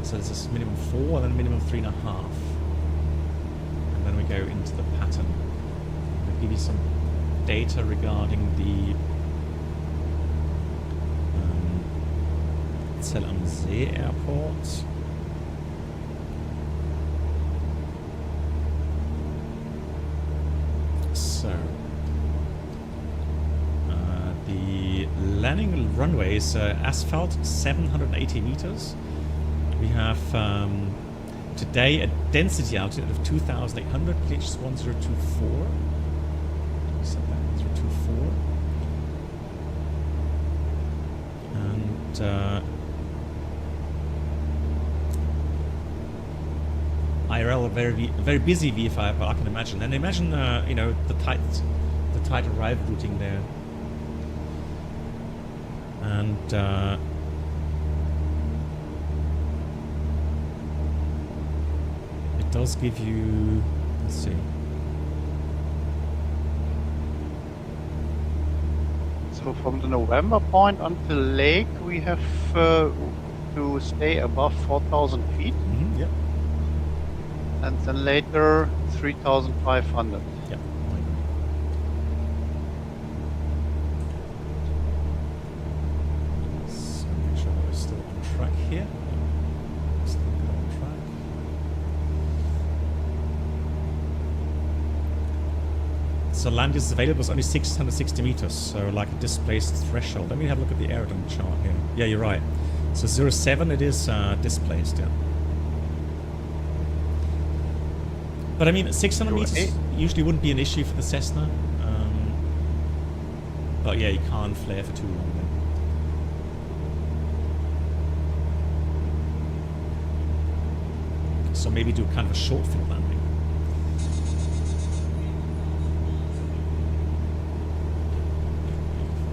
So there's this minimum 4 and then minimum 3.5. And then we go into the pattern. I'll give you some data regarding the Zell am See airport. So the landing runway is asphalt 780 meters. We have today a density altitude of 2,800, pitch 1024. Set that 1024. And IRL, a very busy VFR airport, I can imagine. And imagine, you know, the tight arrival routing there. And it does give you, let's see. So from the November point until Lake, we have to stay above 4,000 feet. Mm-hmm, yep. And then later 3,500. Yep. So make sure we're still on track here. Still good on track. So land is available is only 660 meters, so like a displaced threshold. Let me have a look at the aerodrome chart here. Yeah, you're right. So 07 it is displaced, yeah. But I mean, 600 meters usually wouldn't be an issue for the Cessna. But yeah, you can't flare for too long then. So maybe do kind of a short fill landing.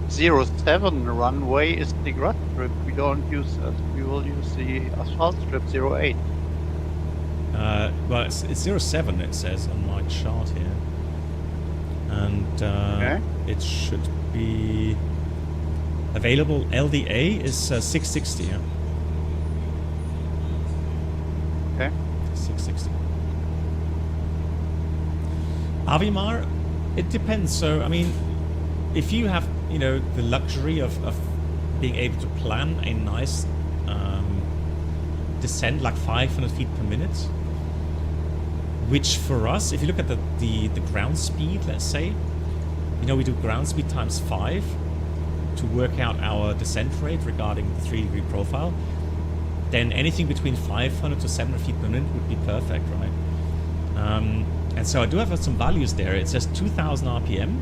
.07 runway is the grad strip. We don't use that. We will use the asphalt strip 08. Well, it's 07 it says on my chart here. And it should be available. LDA is 660, yeah. Okay. 660. Avimar, it depends. So, I mean, if you have, you know, the luxury of being able to plan a nice descent, like 500 feet per minute, which for us, if you look at the ground speed, let's say, you know, we do ground speed times 5 to work out our descent rate regarding the 3-degree profile, then anything between 500 to 700 feet per minute would be perfect, right? And so I do have some values there. It says 2,000 RPM,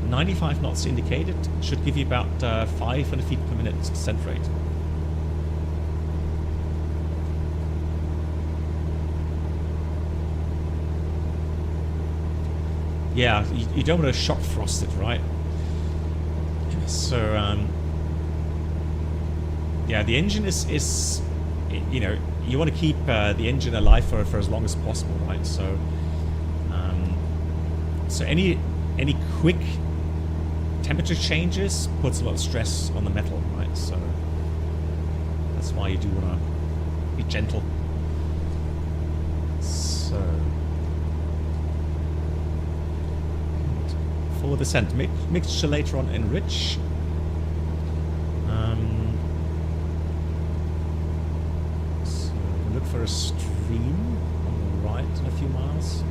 95 knots indicated, should give you about 500 feet per minute descent rate. Yeah, you don't want to shock frost it, right? So, yeah, the engine is, you know, you want to keep the engine alive for as long as possible, right? So, so any quick temperature changes puts a lot of stress on the metal, right? So that's why you do want to be gentle. So for descent, mixture later on enrich. So we'll look for a stream on the right in a few miles.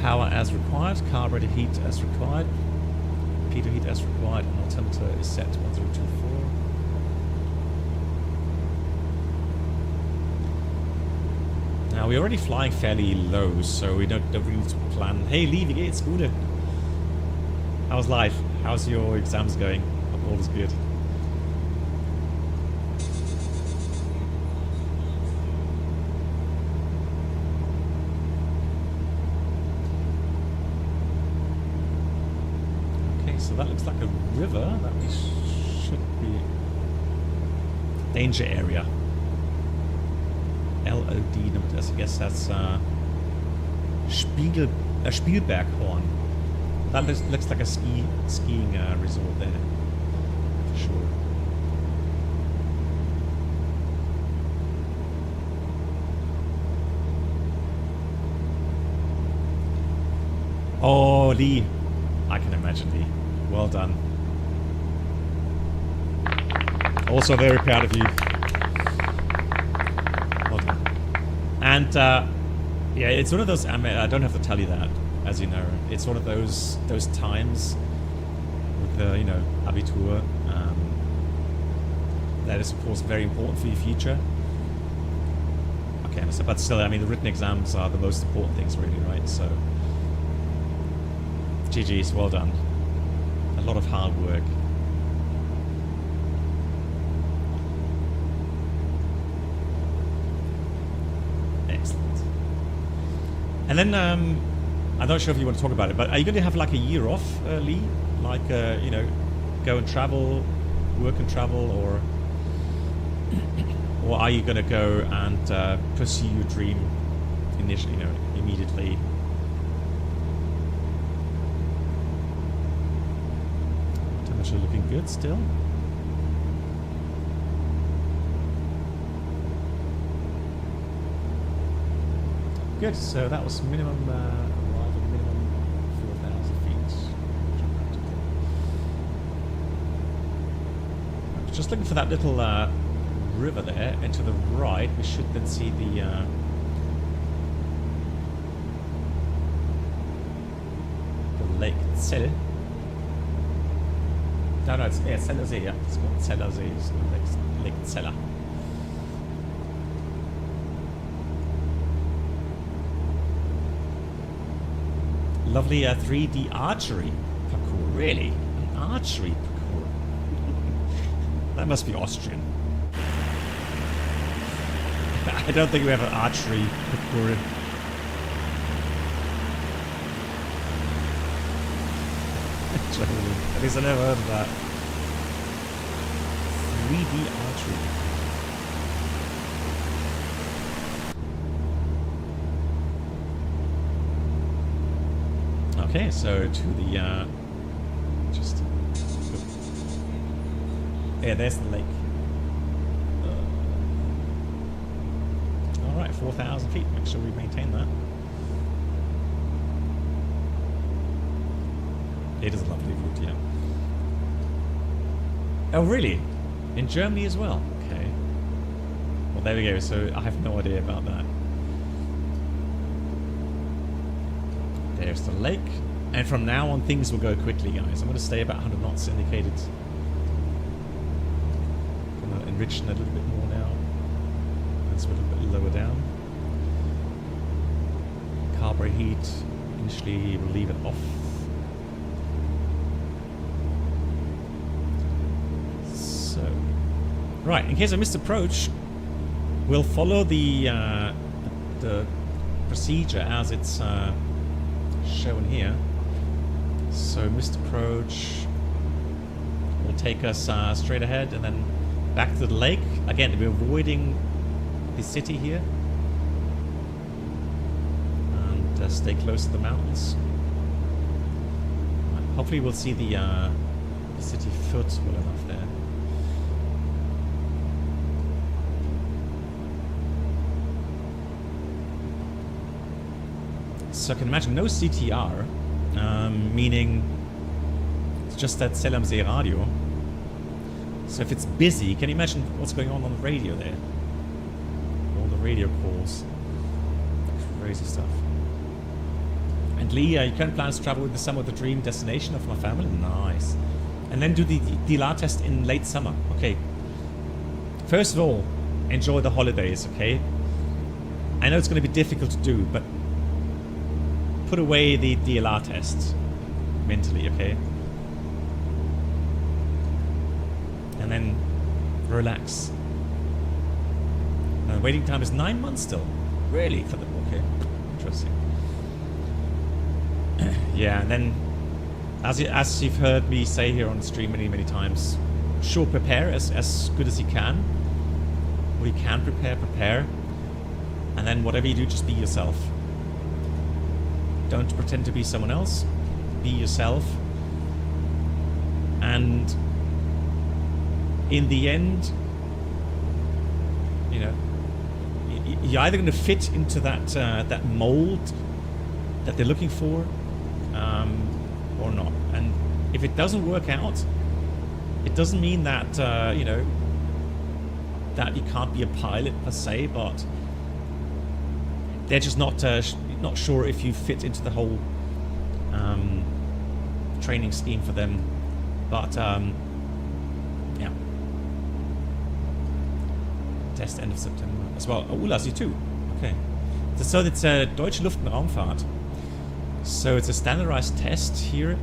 Power as required, carburetor heat as required, pitot heat as required, and altimeter is set to 1024. Now we're already flying fairly low, so we don't really need to plan. Hey Lee, wie geht's? Gute. How's life? How's your exams going? Hope all is good. So that looks like a river that we should be... Danger area. LOD, I guess that's Spielberghorn. That looks like a skiing resort there, for sure. Oh, Lee. I can imagine, Lee. Well done. Also very proud of you. Well done. And yeah, it's one of those, I mean, I don't have to tell you that, as you know. It's one of those times with the, you know, Abitur, that is of course very important for your future. Okay, Okay, but still, I mean, the written exams are the most important things, really, right? So, GG's, well done. A lot of hard work. Excellent. And then, I'm not sure if you want to talk about it, but are you going to have like a year off, Lee? Like, you know, go and travel, work and travel, or are you going to go and pursue your dream initially, you know, immediately? Temperature looking good still. Good, so that was minimum arrival, minimum 4,000 feet. I was just looking for that little river there, and to the right we should then see the Lake Zell. No, it's LSZR, yeah. It's called LSZR, it's Lake Zell. Lovely 3D archery parkour, really? An archery parkour? That must be Austrian. I don't think we have an archery parkour. At least I never heard of that. 3D archery. Okay, so to the just yeah, there's the lake. All right, 4,000 feet. Make sure we maintain that. It is a lovely route, yeah. Oh, really? In Germany as well? Okay. Well, there we go. So I have no idea about that. There's the lake. And from now on, things will go quickly, guys. I'm going to stay about 100 knots indicated. Going to enrich it a little bit more now. That's a little bit lower down. Carburetor heat. Initially, we'll leave it off. So, right. In case I missed approach, we'll follow the procedure as it's shown here. So missed approach will take us straight ahead and then back to the lake. Again, we're avoiding the city here. And stay close to the mountains. Hopefully we'll see the city foot well enough there. So I can imagine no CTR, meaning it's just that LMZ radio. So if it's busy, can you imagine what's going on the radio there? All the radio calls. Crazy stuff. And Lee, you can plan to travel with the summer, the dream destination of my family. Nice. And then do the DLR test in late summer. Okay. First of all, enjoy the holidays, okay? I know it's going to be difficult to do, but put away the DLR test mentally, okay? And then relax. And the waiting time is 9 months still. Really? For the, okay, interesting. Yeah, and then as you've heard me say here on the stream many times, sure, prepare as good as you can. Or you can prepare. And then whatever you do, just be yourself. Don't pretend to be someone else. Be yourself. And in the end, you know, you're either going to fit into that mold that they're looking for, or not. And if it doesn't work out, it doesn't mean that you know, that you can't be a pilot per se, but they're just not sure if you fit into the whole training scheme for them. But yeah, test end of September as well. Oh, Ulas, you too. Okay. So it's a Deutsche Luft- und Raumfahrt. So it's a standardized test here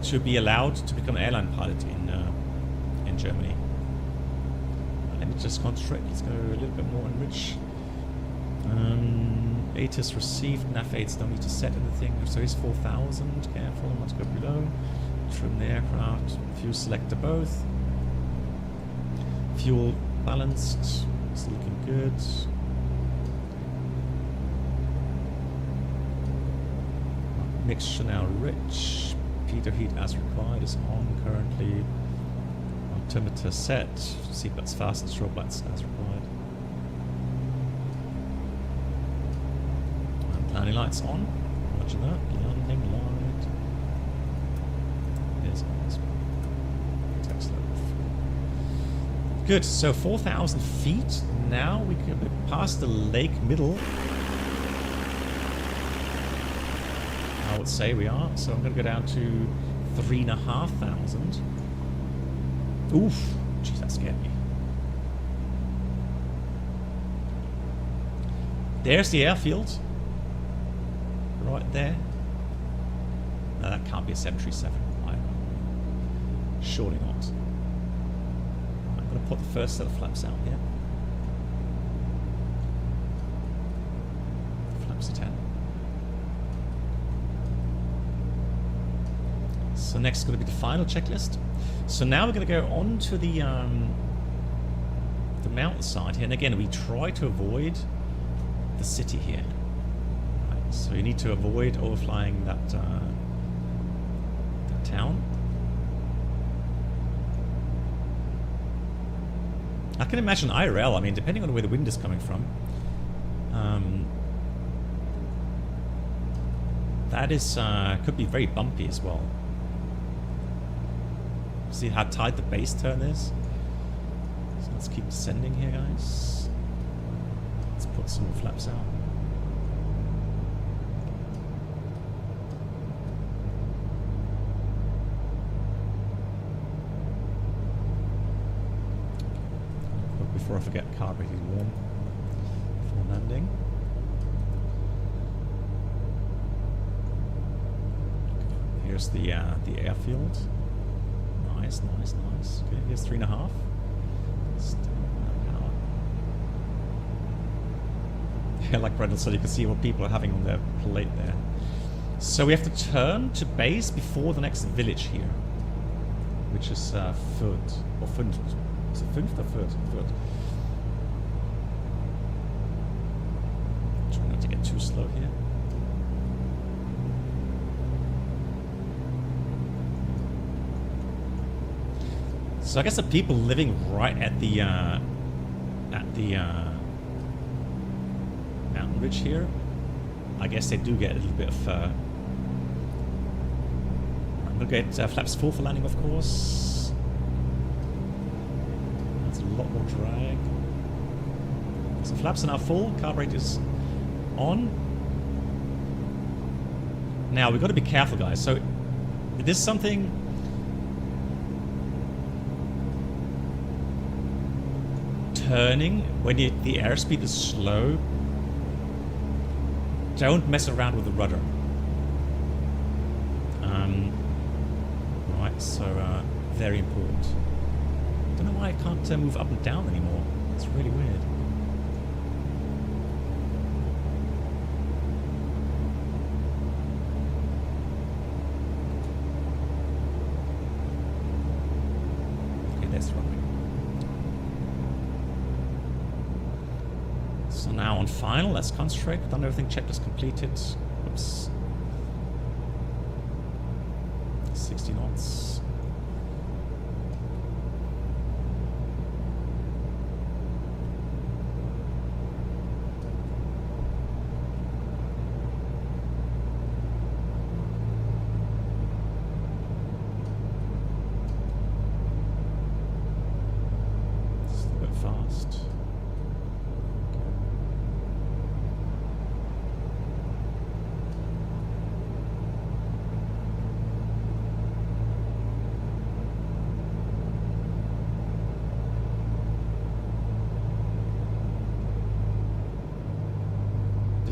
to be allowed to become an airline pilot in Germany. Let me just concentrate. Let's go a little bit more enrich. ATIS received. Nav aids don't need to set anything. So it's 4,000. Careful, let's go below. Trim the aircraft. Fuel selector both. Fuel balanced. It's looking good. Mixture now rich. Heater heat as required is on currently. Altimeter set. Seatbelts fastened. Strobe lights as required. And landing lights on. Roger that. Landing light. Is on. Text level. Good. So 4,000 feet. Now we can be past the lake middle. I would say we are. So I'm going to go down to 3,500. Oof. Jeez, that scared me. There's the airfield. Right there. No, that can't be a 737. Surely not. I'm going to put the first set of flaps out here. Flaps are 10. So next is going to be the final checklist. So now we're going to go on to the mountainside here. And again, we try to avoid the city here. Right, so you need to avoid overflying that town. I can imagine IRL, I mean, depending on where the wind is coming from, that is could be very bumpy as well. See how tight the base turn is? So let's keep descending here, guys. Let's put some more flaps out. Before I forget, carburetor is warm before landing. Here's the airfield. Nice, nice, nice. Okay, here's 3.5. Yeah, like Brendan said, you can see what people are having on their plate there. So we have to turn to base before the next village here, which is Fürth or Fünf. Is it Fünf or Fürth? Fürth. Try not to get too slow here. So I guess the people living right at the mountain ridge here, I guess they do get a little bit of. I'm gonna get flaps full for landing, of course. That's a lot more drag. So flaps are now full. Carburetor is on. Now we've got to be careful, guys. So this is something. Turning when the airspeed is slow, don't mess around with the rudder. Right, so very important. Don't know why I can't move up and down anymore. It's really weird. Okay, that's the runway. So now on final, let's concentrate. Done everything, checklist completed. Oops. 60 knots. It's a little bit fast.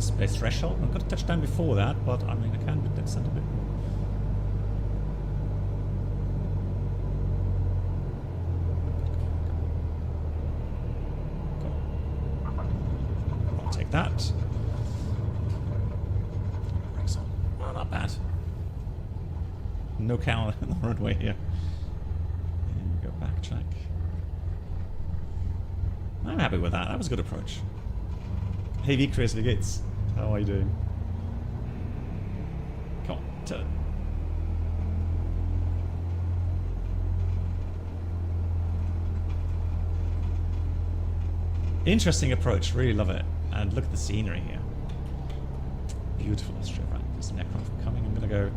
space threshold. I've got to touch down before that, but I mean I can descend a bit more. I'll take that. Brakes on. Oh, not bad. No cow on the runway here. And we go backtrack. I'm happy with that. That was a good approach. Hey V Crazy Gates, how are you doing? Come on, turn. Interesting approach, really love it. And look at the scenery here. Beautiful Austria, right? There's an aircraft coming. I'm gonna go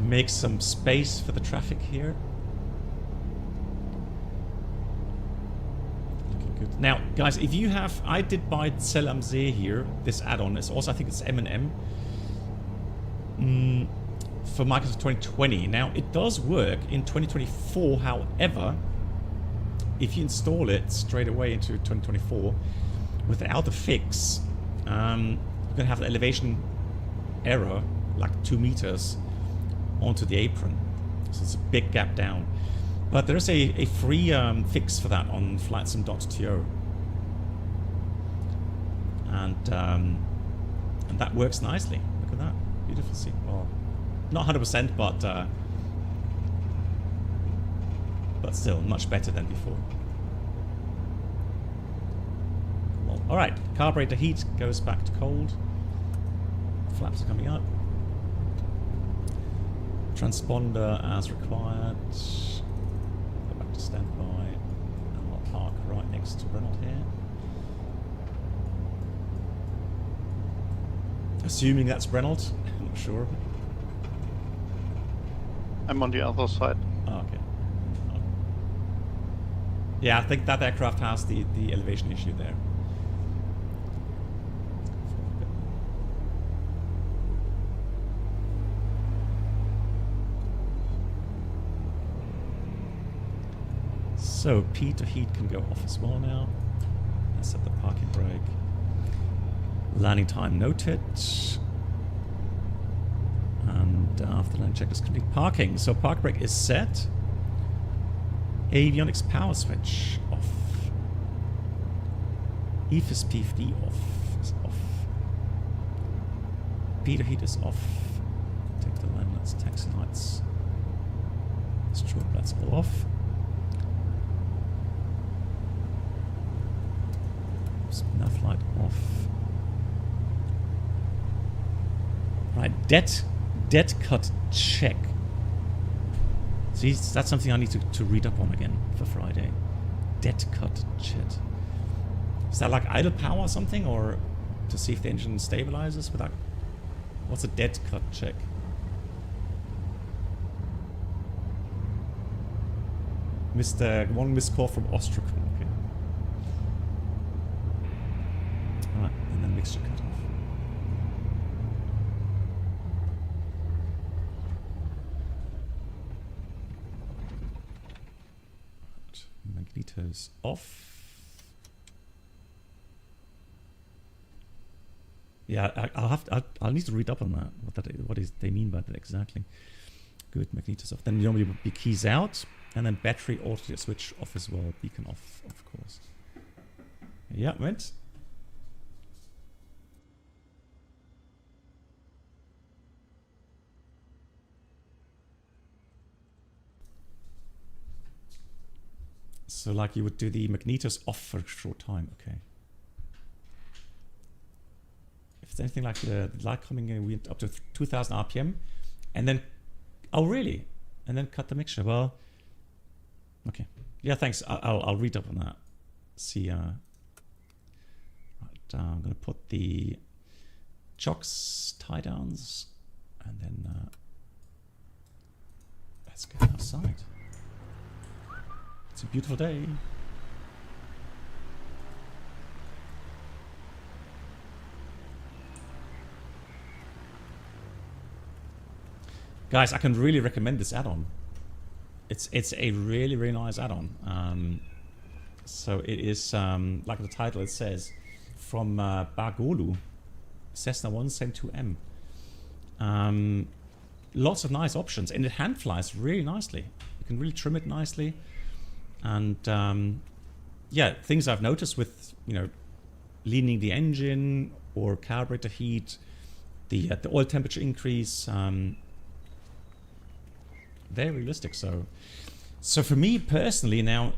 make some space for the traffic here. Good. Now, guys, if you have, I did buy LOWZ here, this add-on. It's also, I think it's M&M for Microsoft 2020. Now, it does work in 2024. However, if you install it straight away into 2024 without a fix, you're going to have an elevation error, like 2 meters onto the apron. So it's a big gap down. But there's a free fix for that on flightsim.to, and that works nicely. Look at that, beautiful scene. Well, not 100%, but still much better than before. Well, all right, carburetor heat goes back to cold. Flaps are coming up. Transponder as required. Stand by, and I'll park right next to Renault here. Assuming that's Renault, I'm not sure. I'm on the other side. Oh, okay. Oh. Yeah, I think that aircraft has the elevation issue there. So P to heat can go off as well now. Let's set the parking brake. Landing time noted. And after landing check is complete. Parking. So park brake is set. Avionics power switch off. EFIS PFD off. Is off. P to heat is off. Take the landlets, taxi lights. Strobe lights all off. Nav light off. Right, dead cut check. See, that's something I need to read up on again for Friday. Dead cut check. Is that like idle power or something, or to see if the engine stabilizes without? What's a dead cut check? One missed call from Ostrak. Okay. Alright, and then mixture cut off. Magnetos off. Yeah, I'll need to read up on that. What they mean by that exactly. Good, magnetos off. Then normally would be keys out, and then battery auto switch off as well. Beacon off, of course. Yeah, went. So like you would do the magnetos off for a short time, okay. If it's anything like the light coming in, we went up to 2000 RPM, and then, oh really? And then cut the mixture, well, okay. Yeah, thanks, I'll read up on that. See, right, I'm gonna put the chocks, tie downs, and then let's get outside. It's a beautiful day. Guys, I can really recommend this add-on. It's a really, really nice add-on. So it is, like the title it says, from Bagolu, Cessna 172M. Lots of nice options, and it hand flies really nicely. You can really trim it nicely, and yeah, things I've noticed with, you know, leaning the engine or carburetor heat, the oil temperature increase, very realistic. So for me personally now,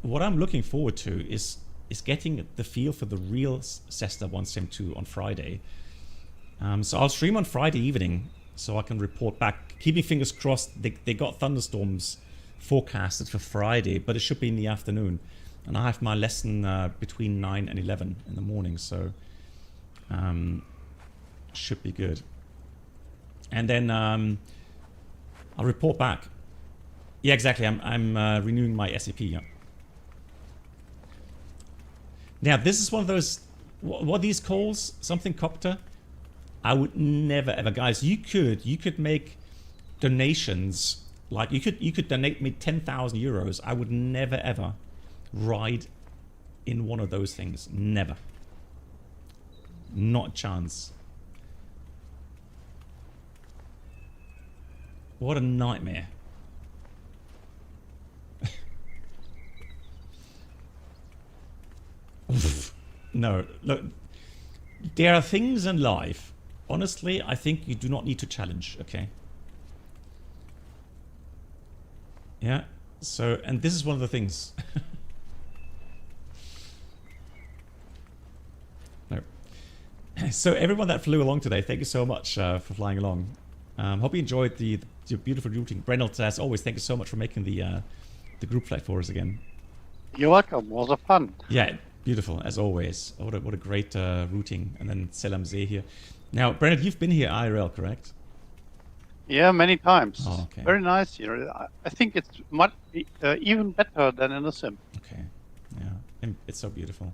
what I'm looking forward to is getting the feel for the real Cessna 172 on Friday. So I'll stream on Friday evening so I can report back. Keeping fingers crossed, they got thunderstorms forecasted for Friday, but it should be in the afternoon. And I have my lesson between 9 and 11 in the morning, so should be good. And then I'll report back. Yeah, exactly. I'm renewing my SAP. Yeah. Now this is one of those. What are these calls? Something copter. I would never ever, guys. You could make donations. Like you could donate me 10,000 euros. I would never ever ride in one of those things. Never. Not a chance. What a nightmare. No, look, there are things in life, honestly, I think you do not need to challenge, okay? Yeah, so, and this is one of the things. No. So everyone that flew along today, thank you so much for flying along. Hope you enjoyed the beautiful routing. Reynolds, as always, thank you so much for making the group flight for us again. You're welcome. It was a fun. Yeah, beautiful as always. What a great routing, and then LSZR here. Now, Bernard, you've been here IRL, correct? Yeah, many times. Oh, okay. Very nice here. I think it's much even better than in the sim. Okay, yeah, and it's so beautiful.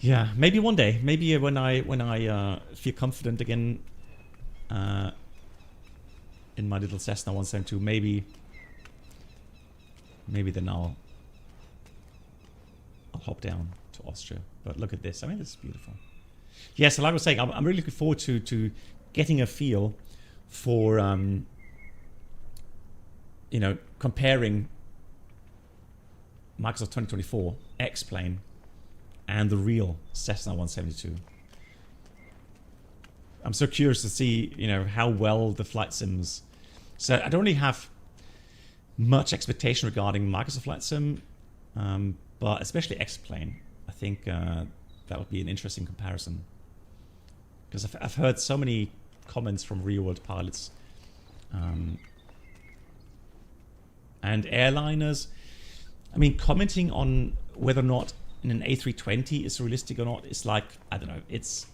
Yeah, maybe one day, maybe when I feel confident again in my little Cessna 172, maybe then I'll hop down to Austria. But look at this. I mean, this is beautiful. Yeah, so like I was saying, I'm really looking forward to getting a feel for you know, comparing Microsoft 2024 X-Plane and the real Cessna 172. I'm so curious to see, you know, how well the flight sims. So I don't really have much expectation regarding Microsoft Flight Sim, but especially X-Plane. I think that would be an interesting comparison, because I've heard so many comments from real-world pilots and airliners. I mean, commenting on whether or not in an A320 is realistic or not. It's like, I don't know. It's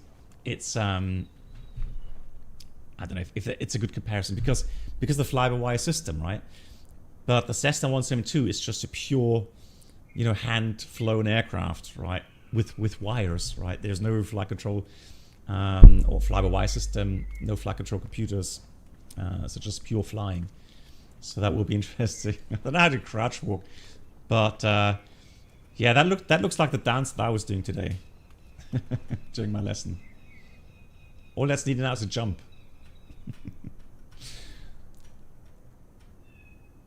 I don't know if it's a good comparison because the fly-by-wire system, right? But the Cessna 172 is just a pure, you know, hand-flown aircraft, right? With wires, right? There's no flight control or fly-by-wire system, no flight control computers, so just pure flying. So that will be interesting. I don't know how to crouch walk, but yeah, that looks like the dance that I was doing today during my lesson. All that's needed now is a jump.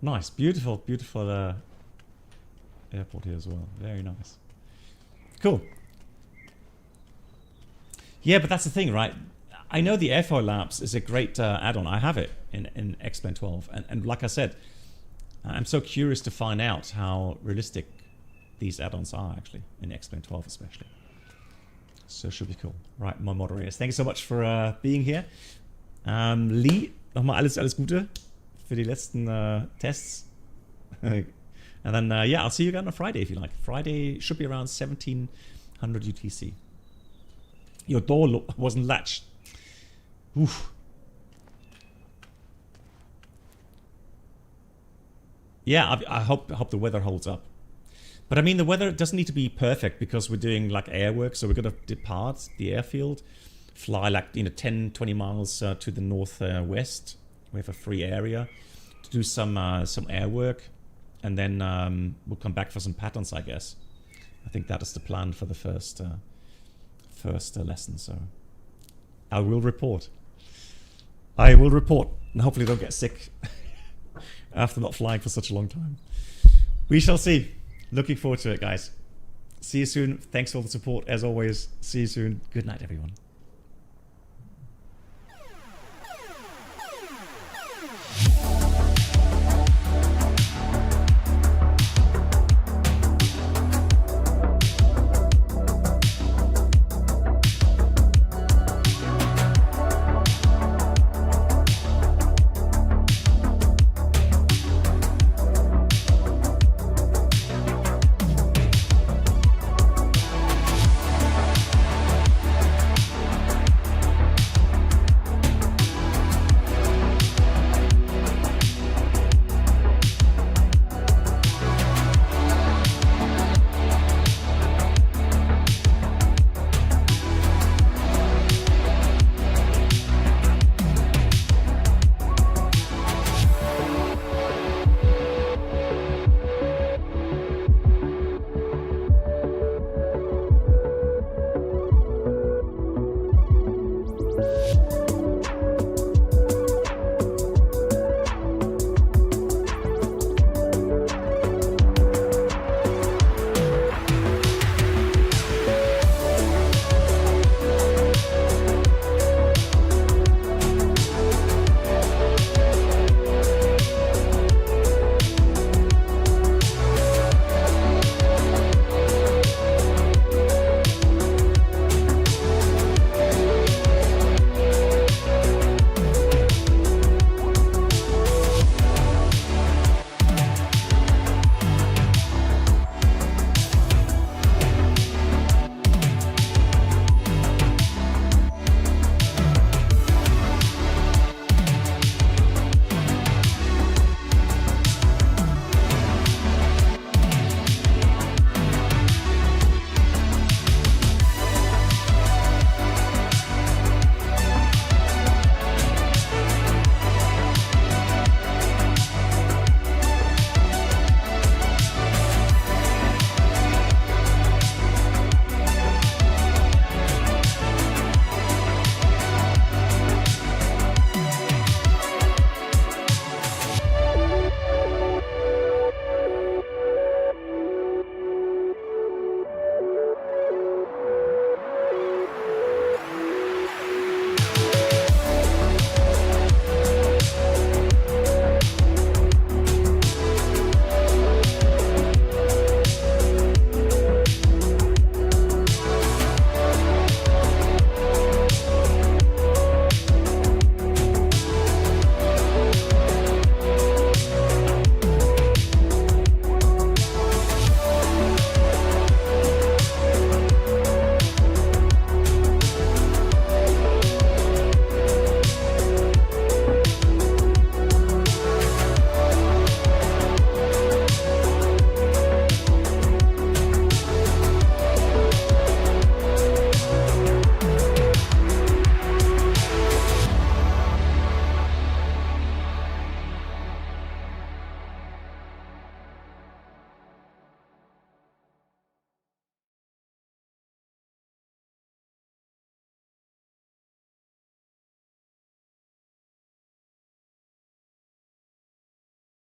Nice, beautiful airport here as well. Very nice. Cool. Yeah, but that's the thing, right? I know the FSLabs is a great add-on. I have it in X-Plane 12, and like I said, I'm so curious to find out how realistic these add-ons are actually in X-Plane 12 especially. So it should be cool. Right, my moderators, thank you so much for being here. Lee, nochmal alles Gute für die letzten tests. And then yeah, I'll see you again on Friday if you like. Friday should be around 1700 UTC. Your door wasn't latched. Oof. Yeah, I hope the weather holds up. But I mean, the weather doesn't need to be perfect because we're doing like air work. So we're going to depart the airfield, fly like, you know, 10, 20 miles to the northwest. We have a free area to do some air work. And then we'll come back for some patterns, I guess. I think that is the plan for the first lesson. So I will report. And hopefully don't get sick after not flying for such a long time. We shall see. Looking forward to it, guys. See you soon. Thanks for all the support as always. See you soon. Good night, everyone.